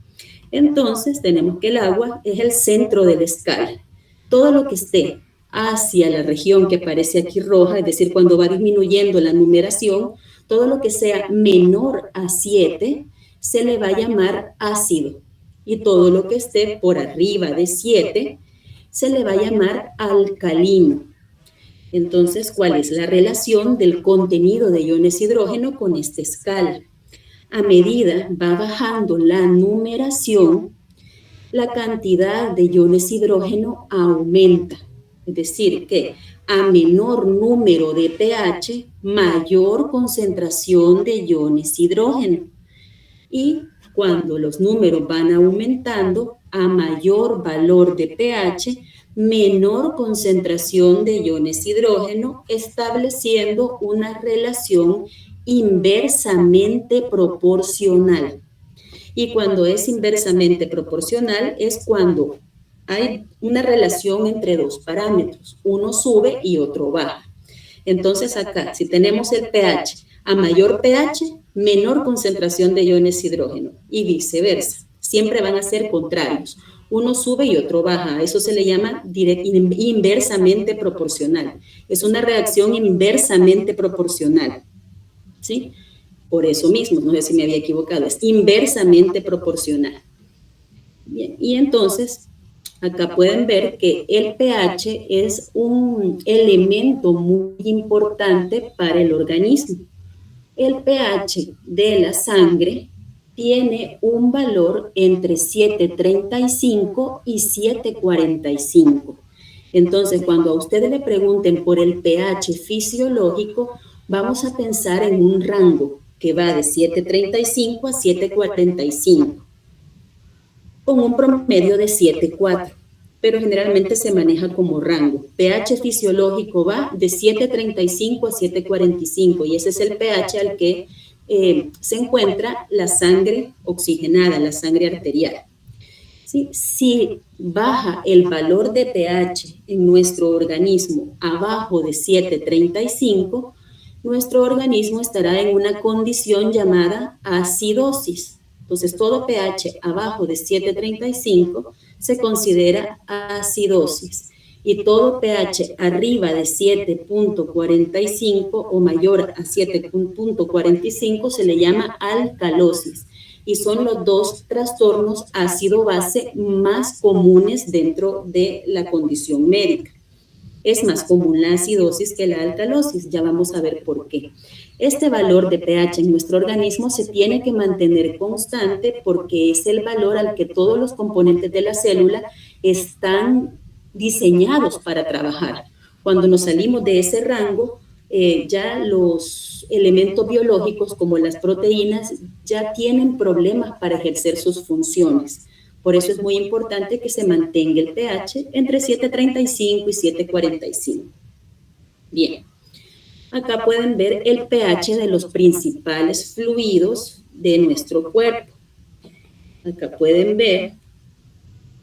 Entonces tenemos que el agua es el centro de la escala. Todo lo que esté hacia la región que aparece aquí roja, es decir, cuando va disminuyendo la numeración, todo lo que sea menor a 7 se le va a llamar ácido. Y todo lo que esté por arriba de 7 se le va a llamar alcalino. Entonces, ¿cuál es la relación del contenido de iones hidrógeno con esta escala? A medida va bajando la numeración, la cantidad de iones hidrógeno aumenta. Es decir, que a menor número de pH, mayor concentración de iones hidrógeno. Y cuando los números van aumentando, a mayor valor de pH, menor concentración de iones hidrógeno, estableciendo una relación inversamente proporcional. Y cuando es inversamente proporcional es cuando hay una relación entre dos parámetros, uno sube y otro baja. Entonces acá, si tenemos el pH, a mayor pH, menor concentración de iones hidrógeno y viceversa. Siempre van a ser contrarios. Uno sube y otro baja. A eso se le llama inversamente proporcional. Es una reacción inversamente proporcional. ¿Sí? Por eso mismo, no sé si me había equivocado, es inversamente proporcional. Bien, y entonces, acá pueden ver que el pH es un elemento muy importante para el organismo. El pH de la sangre tiene un valor entre 7,35 y 7,45. Entonces, cuando a ustedes le pregunten por el pH fisiológico, vamos a pensar en un rango que va de 7,35 a 7,45, con un promedio de 7,4, pero generalmente se maneja como rango. pH fisiológico va de 7,35 a 7,45 y ese es el pH al que se encuentra la sangre oxigenada, la sangre arterial. ¿Sí? Si baja el valor de pH en nuestro organismo abajo de 7,35, nuestro organismo estará en una condición llamada acidosis. Entonces, todo pH abajo de 7,35 se considera acidosis y todo pH arriba de 7,45 o mayor a 7,45 se le llama alcalosis y son los dos trastornos ácido-base más comunes dentro de la condición médica. Es más común la acidosis que la alcalosis, ya vamos a ver por qué. Este valor de pH en nuestro organismo se tiene que mantener constante porque es el valor al que todos los componentes de la célula están diseñados para trabajar. Cuando nos salimos de ese rango, ya los elementos biológicos como las proteínas ya tienen problemas para ejercer sus funciones. Por eso es muy importante que se mantenga el pH entre 7.35 y 7.45. Bien, acá pueden ver el pH de los principales fluidos de nuestro cuerpo. Acá pueden ver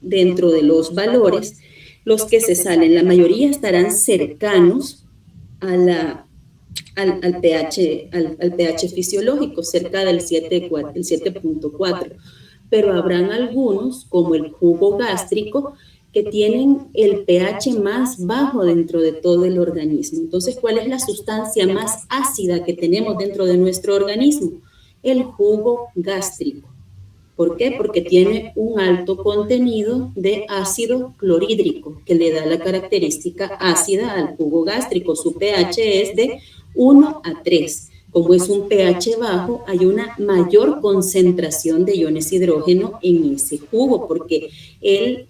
dentro de los valores los que se salen. La mayoría estarán cercanos al pH fisiológico, cerca del 7.4. Pero habrán algunos, como el jugo gástrico, que tienen el pH más bajo dentro de todo el organismo. Entonces, ¿cuál es la sustancia más ácida que tenemos dentro de nuestro organismo? El jugo gástrico. ¿Por qué? Porque tiene un alto contenido de ácido clorhídrico, que le da la característica ácida al jugo gástrico. Su pH es de 1 a 3. Como es un pH bajo, hay una mayor concentración de iones hidrógeno en ese jugo, porque el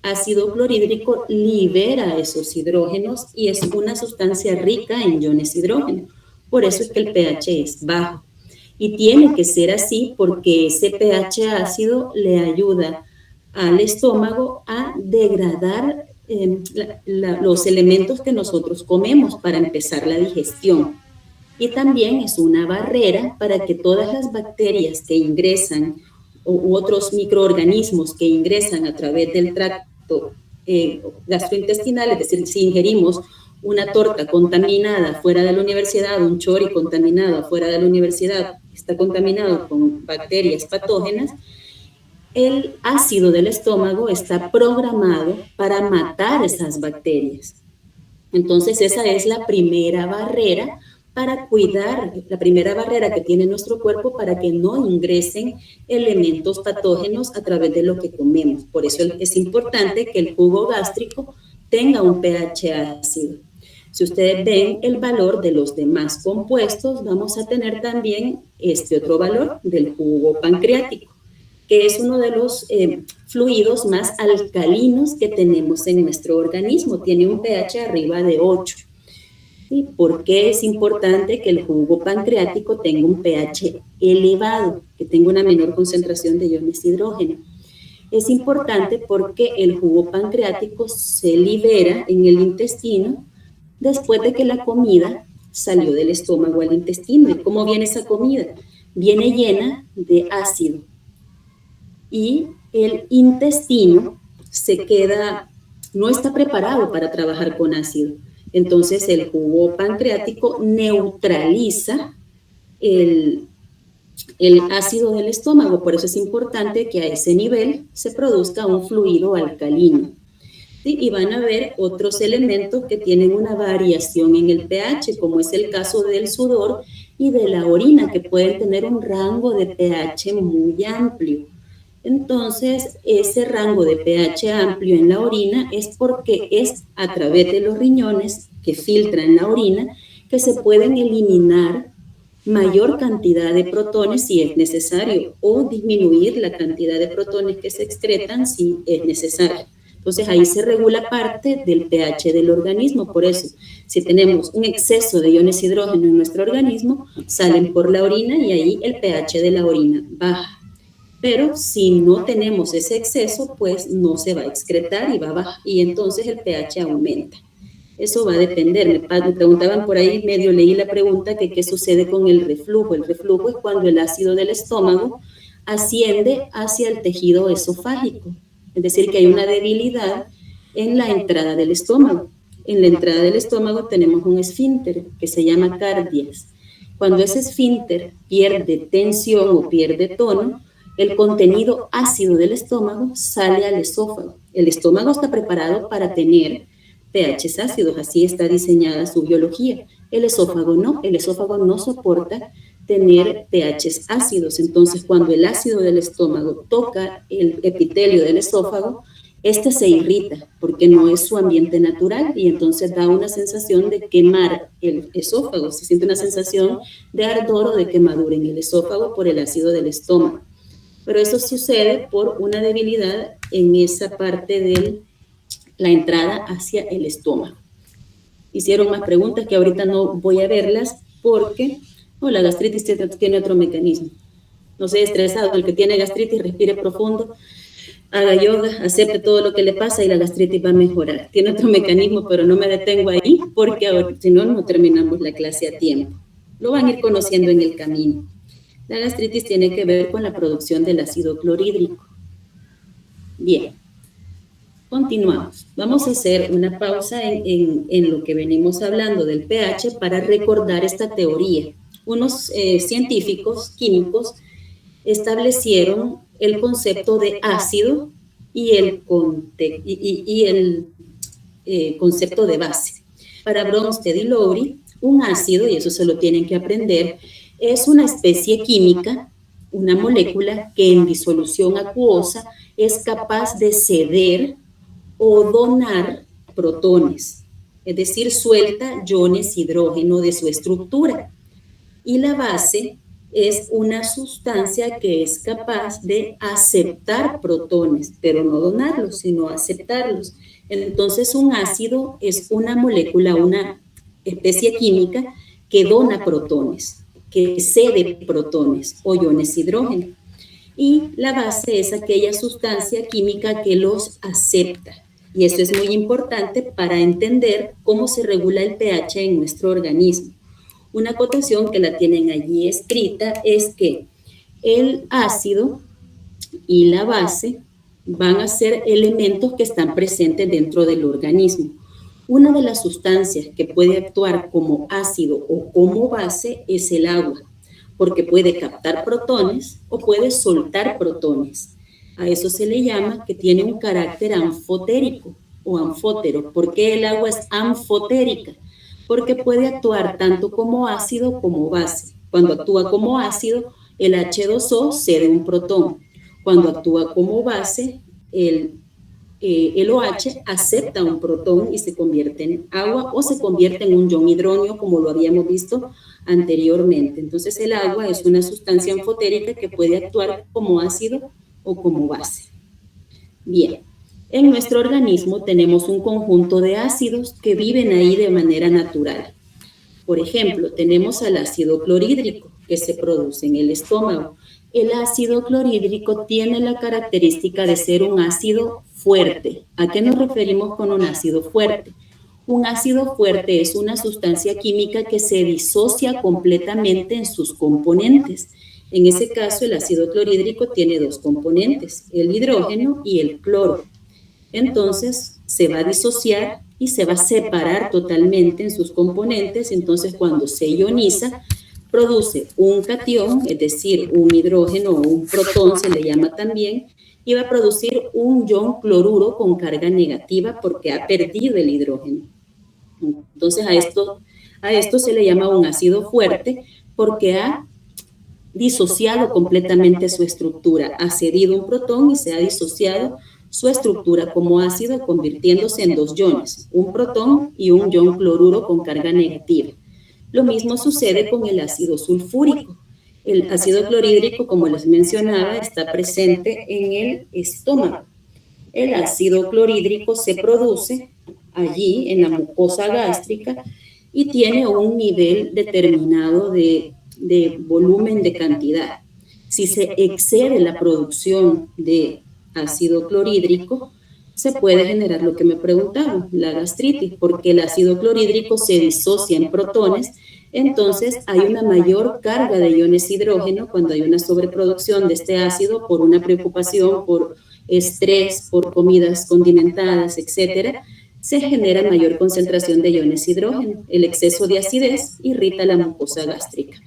ácido clorhídrico libera esos hidrógenos y es una sustancia rica en iones hidrógeno. Por eso es que el pH es bajo. Y tiene que ser así porque ese pH ácido le ayuda al estómago a degradar los elementos que nosotros comemos para empezar la digestión. Y también es una barrera para que todas las bacterias que ingresan u otros microorganismos que ingresan a través del tracto gastrointestinal, es decir, si ingerimos una torta contaminada fuera de la universidad, un chori contaminado fuera de la universidad, está contaminado con bacterias patógenas, el ácido del estómago está programado para matar esas bacterias. Entonces, esa es la primera barrera para cuidar, la primera barrera que tiene nuestro cuerpo para que no ingresen elementos patógenos a través de lo que comemos. Por eso es importante que el jugo gástrico tenga un pH ácido. Si ustedes ven el valor de los demás compuestos, vamos a tener también este otro valor del jugo pancreático, que es uno de los fluidos más alcalinos que tenemos en nuestro organismo. Tiene un pH arriba de 8. ¿Sí? ¿Por qué es importante que el jugo pancreático tenga un pH elevado, que tenga una menor concentración de iones hidrógeno? Es importante porque el jugo pancreático se libera en el intestino después de que la comida salió del estómago al intestino. ¿Y cómo viene esa comida? Viene llena de ácido. Y el intestino no está preparado para trabajar con ácido. Entonces el jugo pancreático neutraliza el ácido del estómago. Por eso es importante que a ese nivel se produzca un fluido alcalino. ¿Sí? Y van a ver otros elementos que tienen una variación en el pH, como es el caso del sudor y de la orina, que pueden tener un rango de pH muy amplio. Entonces, ese rango de pH amplio en la orina es porque es a través de los riñones que filtran la orina que se pueden eliminar mayor cantidad de protones si es necesario o disminuir la cantidad de protones que se excretan si es necesario. Entonces, ahí se regula parte del pH del organismo. Por eso, si tenemos un exceso de iones hidrógeno en nuestro organismo, salen por la orina y ahí el pH de la orina baja. Pero si no tenemos ese exceso, pues no se va a excretar y va a bajar, y entonces el pH aumenta. Eso va a depender. Me preguntaban por ahí, medio leí la pregunta, que qué sucede con el reflujo. El reflujo es cuando el ácido del estómago asciende hacia el tejido esofágico. Es decir, que hay una debilidad en la entrada del estómago. En la entrada del estómago tenemos un esfínter que se llama cardias. Cuando ese esfínter pierde tensión o pierde tono, el contenido ácido del estómago sale al esófago. El estómago está preparado para tener pHs ácidos, así está diseñada su biología. El esófago no soporta tener pHs ácidos. Entonces, cuando el ácido del estómago toca el epitelio del esófago, este se irrita porque no es su ambiente natural y entonces da una sensación de quemar el esófago. Se siente una sensación de ardor o de quemadura en el esófago por el ácido del estómago. Pero eso sucede por una debilidad en esa parte de la entrada hacia el estómago. hicieron más preguntas que ahorita no voy a verlas porque la gastritis tiene otro mecanismo. No sea estresado, el que tiene gastritis respire profundo, haga yoga, acepte todo lo que le pasa y la gastritis va a mejorar. Tiene otro mecanismo, pero no me detengo ahí porque ahora, si no, no terminamos la clase a tiempo. Lo van a ir conociendo en el camino. La gastritis tiene que ver con la producción del ácido clorhídrico. Bien, continuamos. Vamos a hacer una pausa en lo que venimos hablando del pH para recordar esta teoría. Unos científicos químicos establecieron el concepto de ácido y el concepto de base. Para Bronsted y Lowry, un ácido, y eso se lo tienen que aprender, es una especie química, una molécula que en disolución acuosa es capaz de ceder o donar protones, es decir, suelta iones hidrógeno de su estructura. Y la base es una sustancia que es capaz de aceptar protones, pero no donarlos, sino aceptarlos. Entonces, un ácido es una molécula, una especie química que dona protones, que cede protones o iones hidrógeno. Y la base es aquella sustancia química que los acepta. Y eso es muy importante para entender cómo se regula el pH en nuestro organismo. Una acotación que la tienen allí escrita es que el ácido y la base van a ser elementos que están presentes dentro del organismo. Una de las sustancias que puede actuar como ácido o como base es el agua, porque puede captar protones o puede soltar protones. A eso se le llama que tiene un carácter anfotérico o anfótero. ¿Por qué el agua es anfotérica? Porque puede actuar tanto como ácido como base. Cuando actúa como ácido, el H2O cede un protón. Cuando actúa como base, el OH acepta un protón y se convierte en agua o se convierte en un ion hidróneo, como lo habíamos visto anteriormente. Entonces, el agua es una sustancia anfotérica que puede actuar como ácido o como base. Bien. En nuestro organismo tenemos un conjunto de ácidos que viven ahí de manera natural. Por ejemplo, tenemos al ácido clorhídrico que se produce en el estómago. El ácido clorhídrico tiene la característica de ser un ácido fuerte. ¿A qué nos referimos con un ácido fuerte? Un ácido fuerte es una sustancia química que se disocia completamente en sus componentes. En ese caso, el ácido clorhídrico tiene dos componentes, el hidrógeno y el cloro. Entonces, se va a disociar y se va a separar totalmente en sus componentes. Entonces, cuando se ioniza, produce un catión, es decir, un hidrógeno o un protón, se le llama también, y va a producir un ion cloruro con carga negativa porque ha perdido el hidrógeno. Entonces, a esto se le llama un ácido fuerte porque ha disociado completamente su estructura, ha cedido un protón y se ha disociado su estructura como ácido, convirtiéndose en dos iones, un protón y un ion cloruro con carga negativa. Lo mismo sucede con el ácido sulfúrico. El ácido clorhídrico, como les mencionaba, está presente en el estómago. El ácido clorhídrico se produce allí en la mucosa gástrica y tiene un nivel determinado de volumen, de cantidad. Si se excede la producción de ácido clorhídrico, se puede generar lo que me preguntaban, la gastritis, porque el ácido clorhídrico se disocia en protones, entonces hay una mayor carga de iones hidrógeno cuando hay una sobreproducción de este ácido por una preocupación, por estrés, por comidas condimentadas, etcétera, se genera mayor concentración de iones hidrógeno. El exceso de acidez irrita la mucosa gástrica.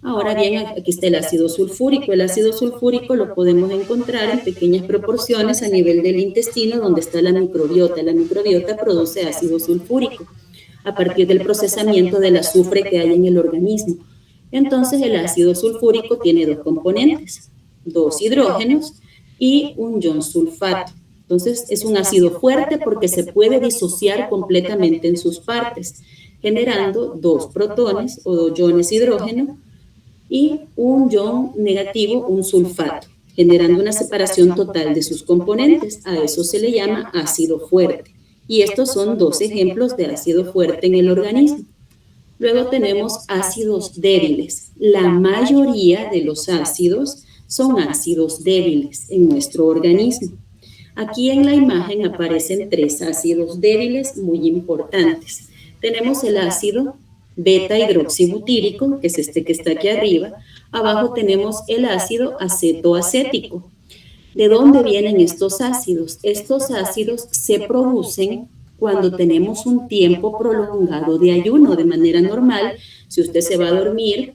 Ahora bien, aquí está el ácido sulfúrico. El ácido sulfúrico lo podemos encontrar en pequeñas proporciones a nivel del intestino, donde está la microbiota. La microbiota produce ácido sulfúrico a partir del procesamiento del azufre que hay en el organismo. Entonces, el ácido sulfúrico tiene dos componentes, dos hidrógenos y un ion sulfato. Entonces, es un ácido fuerte porque se puede disociar completamente en sus partes, generando dos protones o dos iones hidrógeno y un ion negativo, un sulfato, generando una separación total de sus componentes. A eso se le llama ácido fuerte. Y estos son dos ejemplos de ácido fuerte en el organismo. Luego tenemos ácidos débiles. La mayoría de los ácidos son ácidos débiles en nuestro organismo. Aquí en la imagen aparecen tres ácidos débiles muy importantes. Tenemos el ácido beta-hidroxibutírico, que es este que está aquí arriba. Abajo tenemos el ácido acetoacético. ¿De dónde vienen estos ácidos? Estos ácidos se producen cuando tenemos un tiempo prolongado de ayuno de manera normal. Si usted se va a dormir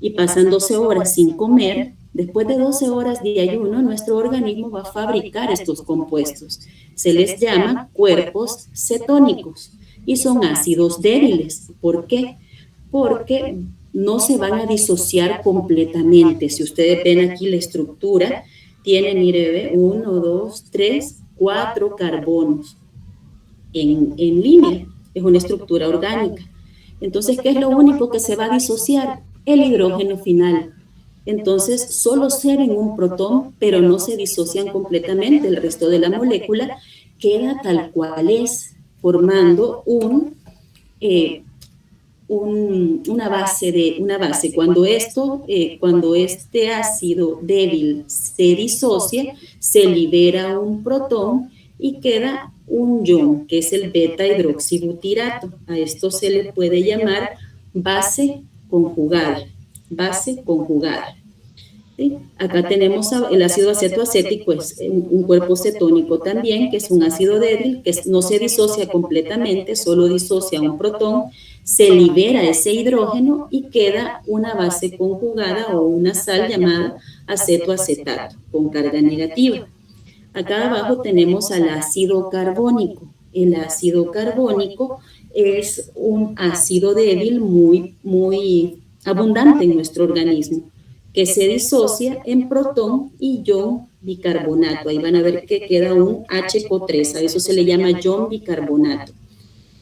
y pasan 12 horas sin comer, después de 12 horas de ayuno, nuestro organismo va a fabricar estos compuestos. Se les llama cuerpos cetónicos y son ácidos débiles. ¿Por qué? Porque no se van a disociar completamente. Si ustedes ven aquí la estructura, tiene, mire, 1, 2, 3, 4 carbonos en línea. Es una estructura orgánica. Entonces, ¿qué es lo único que se va a disociar? El hidrógeno final. Entonces, solo ceden un protón, pero no se disocian completamente. El resto de la molécula queda tal cual es, formando una base. Cuando este ácido débil se disocia, se libera un protón y queda un ion, que es el beta-hidroxibutirato. A esto se le puede llamar base conjugada. Base conjugada. ¿Sí? Acá tenemos el ácido acetoacético, es un cuerpo cetónico también, que es un ácido débil, que no se disocia completamente, solo disocia un protón, se libera ese hidrógeno y queda una base conjugada o una sal llamada acetoacetato, con carga negativa. Acá abajo tenemos al ácido carbónico. El ácido carbónico es un ácido débil muy abundante en nuestro organismo, que se disocia en protón y ion bicarbonato. Ahí van a ver que queda un HCO3, a eso se le llama ion bicarbonato.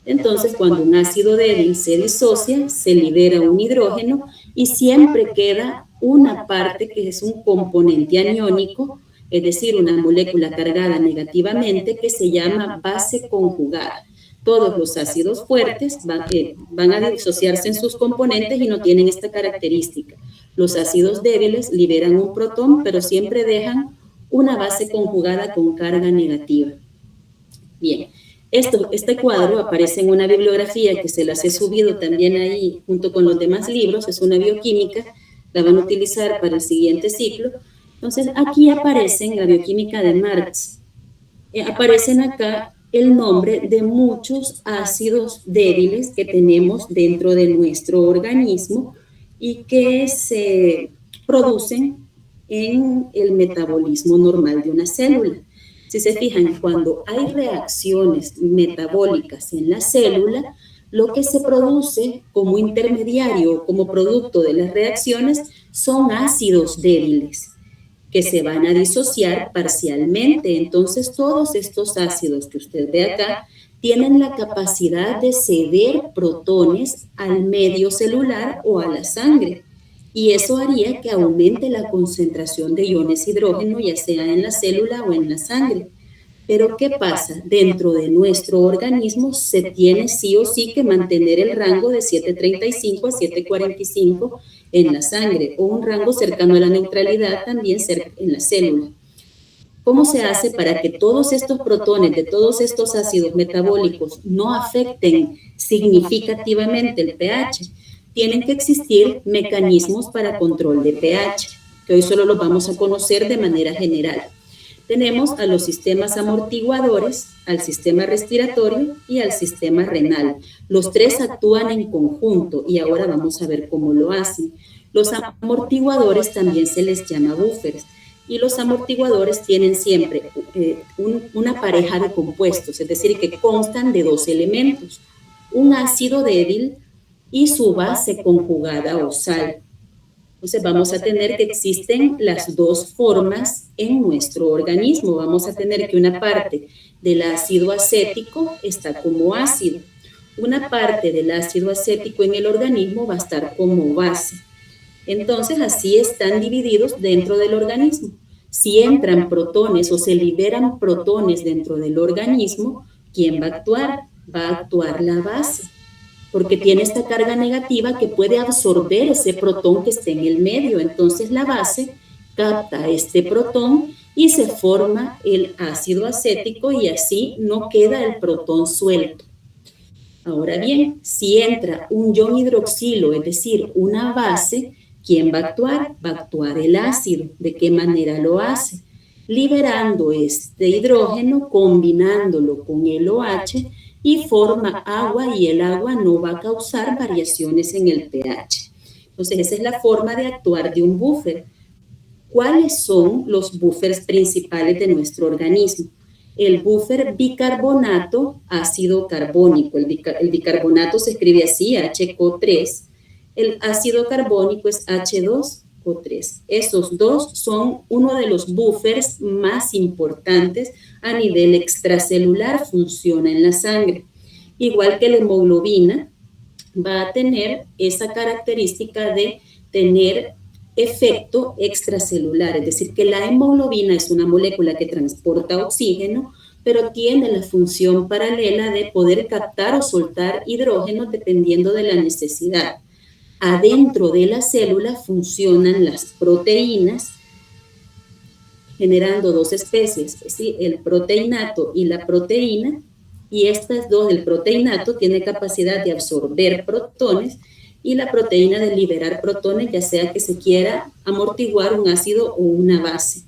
Entonces, cuando un ácido débil se disocia, se libera un hidrógeno y siempre queda una parte que es un componente aniónico, es decir, una molécula cargada negativamente, que se llama base conjugada. Todos los ácidos fuertes van a disociarse en sus componentes y no tienen esta característica. Los ácidos débiles liberan un protón, pero siempre dejan una base conjugada con carga negativa. Bien, este cuadro aparece en una bibliografía que se las he subido también ahí junto con los demás libros, es una bioquímica, la van a utilizar para el siguiente ciclo. Entonces, aquí aparecen la bioquímica de Marx, aparecen acá el nombre de muchos ácidos débiles que tenemos dentro de nuestro organismo y que se producen en el metabolismo normal de una célula. Si se fijan, cuando hay reacciones metabólicas en la célula, lo que se produce como intermediario, como producto de las reacciones, son ácidos débiles que se van a disociar parcialmente. Entonces, todos estos ácidos que usted ve acá tienen la capacidad de ceder protones al medio celular o a la sangre. Y eso haría que aumente la concentración de iones hidrógeno, ya sea en la célula o en la sangre. Pero ¿qué pasa? Dentro de nuestro organismo se tiene sí o sí que mantener el rango de 735 a 745 en la sangre, o un rango cercano a la neutralidad también en la célula. ¿Cómo se hace para que todos estos protones de todos estos ácidos metabólicos no afecten significativamente el pH? Tienen que existir mecanismos para control de pH, que hoy solo los vamos a conocer de manera general. Tenemos a los sistemas amortiguadores, al sistema respiratorio y al sistema renal. Los tres actúan en conjunto y ahora vamos a ver cómo lo hacen. Los amortiguadores también se les llama buffers y los amortiguadores tienen siempre una pareja de compuestos, es decir, que constan de dos elementos, un ácido débil y su base conjugada o sal. Entonces vamos a tener que existen las dos formas en nuestro organismo. Vamos a tener que una parte del ácido acético está como ácido. Una parte del ácido acético en el organismo va a estar como base. Entonces así están divididos dentro del organismo. Si entran protones o se liberan protones dentro del organismo, ¿quién va a actuar? Va a actuar la base, porque tiene esta carga negativa que puede absorber ese protón que esté en el medio. Entonces la base capta este protón y se forma el ácido acético y así no queda el protón suelto. Ahora bien, si entra un ion hidroxilo, es decir, una base, ¿quién va a actuar? Va a actuar el ácido. ¿De qué manera lo hace? Liberando este hidrógeno, combinándolo con el OH y forma agua, y el agua no va a causar variaciones en el pH. Entonces, esa es la forma de actuar de un buffer. ¿Cuáles son los buffers principales de nuestro organismo? El buffer bicarbonato ácido carbónico. El bicarbonato se escribe así, HCO3. El ácido carbónico es H2O3. Estos dos son uno de los buffers más importantes a nivel extracelular, funciona en la sangre. Igual que la hemoglobina, va a tener esa característica de tener efecto extracelular, es decir, que la hemoglobina es una molécula que transporta oxígeno, pero tiene la función paralela de poder captar o soltar hidrógeno dependiendo de la necesidad. Adentro de la célula funcionan las proteínas, generando dos especies, ¿sí? El proteinato y la proteína, y estas dos, el proteinato tiene capacidad de absorber protones y la proteína de liberar protones, ya sea que se quiera amortiguar un ácido o una base.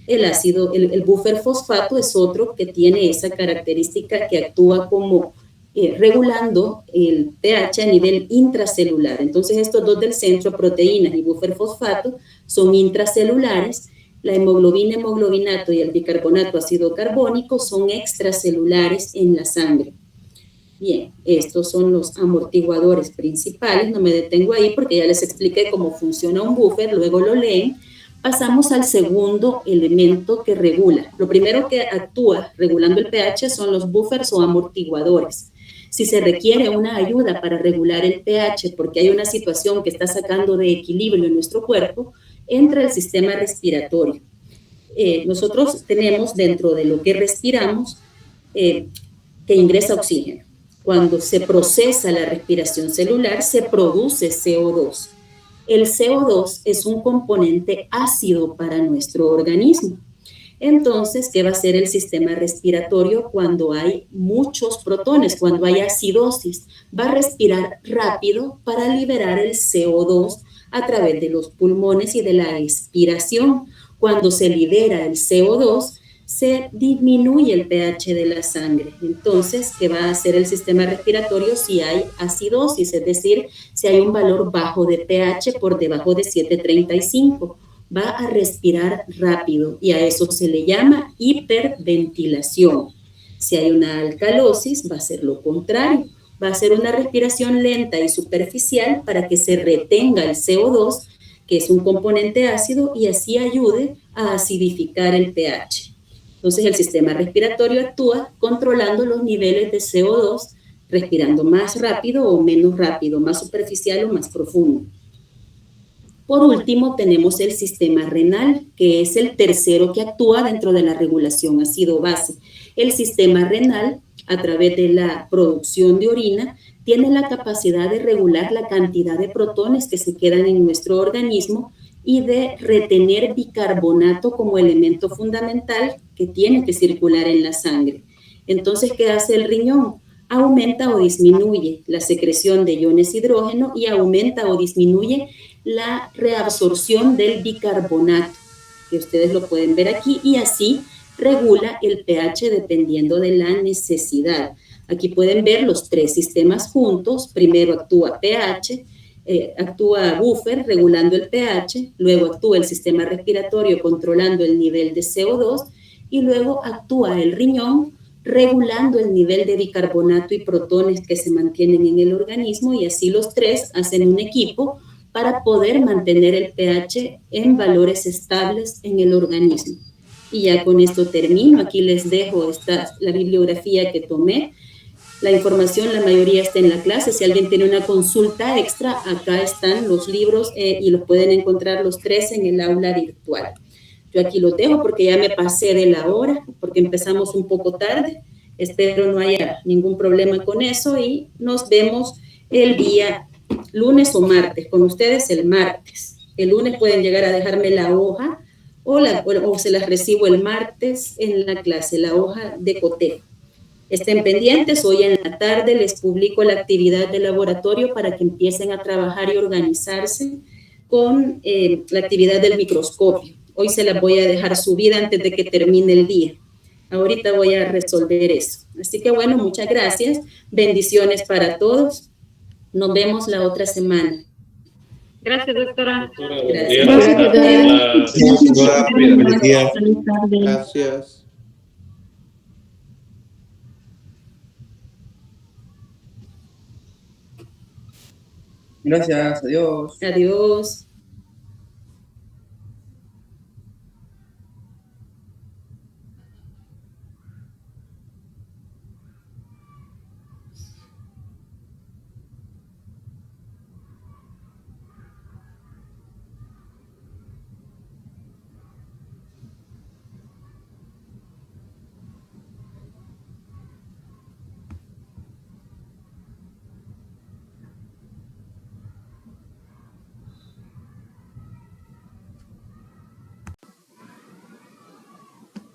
El buffer fosfato es otro que tiene esa característica que actúa como regulando el pH a nivel intracelular. Entonces, estos dos del centro, proteínas y buffer fosfato, son intracelulares. La hemoglobina, hemoglobinato y el bicarbonato ácido carbónico son extracelulares en la sangre. Bien, estos son los amortiguadores principales. No me detengo ahí porque ya les expliqué cómo funciona un buffer, luego lo leen. Pasamos al segundo elemento que regula. Lo primero que actúa regulando el pH son los buffers o amortiguadores. Si se requiere una ayuda para regular el pH porque hay una situación que está sacando de equilibrio en nuestro cuerpo, entra el sistema respiratorio. Nosotros tenemos dentro de lo que respiramos que ingresa oxígeno. Cuando se procesa la respiración celular, se produce CO2. El CO2 es un componente ácido para nuestro organismo. Entonces, ¿qué va a hacer el sistema respiratorio cuando hay muchos protones, cuando hay acidosis? Va a respirar rápido para liberar el CO2 a través de los pulmones y de la expiración. Cuando se libera el CO2, se disminuye el pH de la sangre. Entonces, ¿qué va a hacer el sistema respiratorio si hay acidosis? Es decir, si hay un valor bajo de pH por debajo de 7.35. Va a respirar rápido y a eso se le llama hiperventilación. Si hay una alcalosis, va a ser lo contrario. Va a ser una respiración lenta y superficial para que se retenga el CO2, que es un componente ácido, y así ayude a acidificar el pH. Entonces, el sistema respiratorio actúa controlando los niveles de CO2, respirando más rápido o menos rápido, más superficial o más profundo. Por último, tenemos el sistema renal, que es el tercero que actúa dentro de la regulación ácido-base. El sistema renal, a través de la producción de orina, tiene la capacidad de regular la cantidad de protones que se quedan en nuestro organismo y de retener bicarbonato como elemento fundamental que tiene que circular en la sangre. Entonces, ¿qué hace el riñón? Aumenta o disminuye la secreción de iones hidrógeno y aumenta o disminuye la reabsorción del bicarbonato, que ustedes lo pueden ver aquí, y así regula el pH dependiendo de la necesidad. Aquí pueden ver los tres sistemas juntos. Primero actúa pH, actúa buffer regulando el pH, luego actúa el sistema respiratorio controlando el nivel de CO2 y luego actúa el riñón regulando el nivel de bicarbonato y protones que se mantienen en el organismo, y así los tres hacen un equipo para poder mantener el pH en valores estables en el organismo. Y ya con esto termino. Aquí les dejo la bibliografía que tomé. La información, la mayoría está en la clase. Si alguien tiene una consulta extra, acá están los libros y los pueden encontrar los tres en el aula virtual. Yo aquí los dejo porque ya me pasé de la hora, porque empezamos un poco tarde. Espero no haya ningún problema con eso y nos vemos el día lunes o martes, con ustedes el martes. El lunes pueden llegar a dejarme la hoja o se las recibo el martes en la clase, la hoja de cotejo. Estén pendientes, hoy en la tarde les publico la actividad de laboratorio para que empiecen a trabajar y organizarse con la actividad del microscopio. Hoy se las voy a dejar subida antes de que termine el día. Ahorita voy a resolver eso. Así que bueno, muchas gracias. Bendiciones para todos. Nos vemos la otra semana. Gracias, doctora. Gracias. Gracias. Gracias, adiós. Adiós.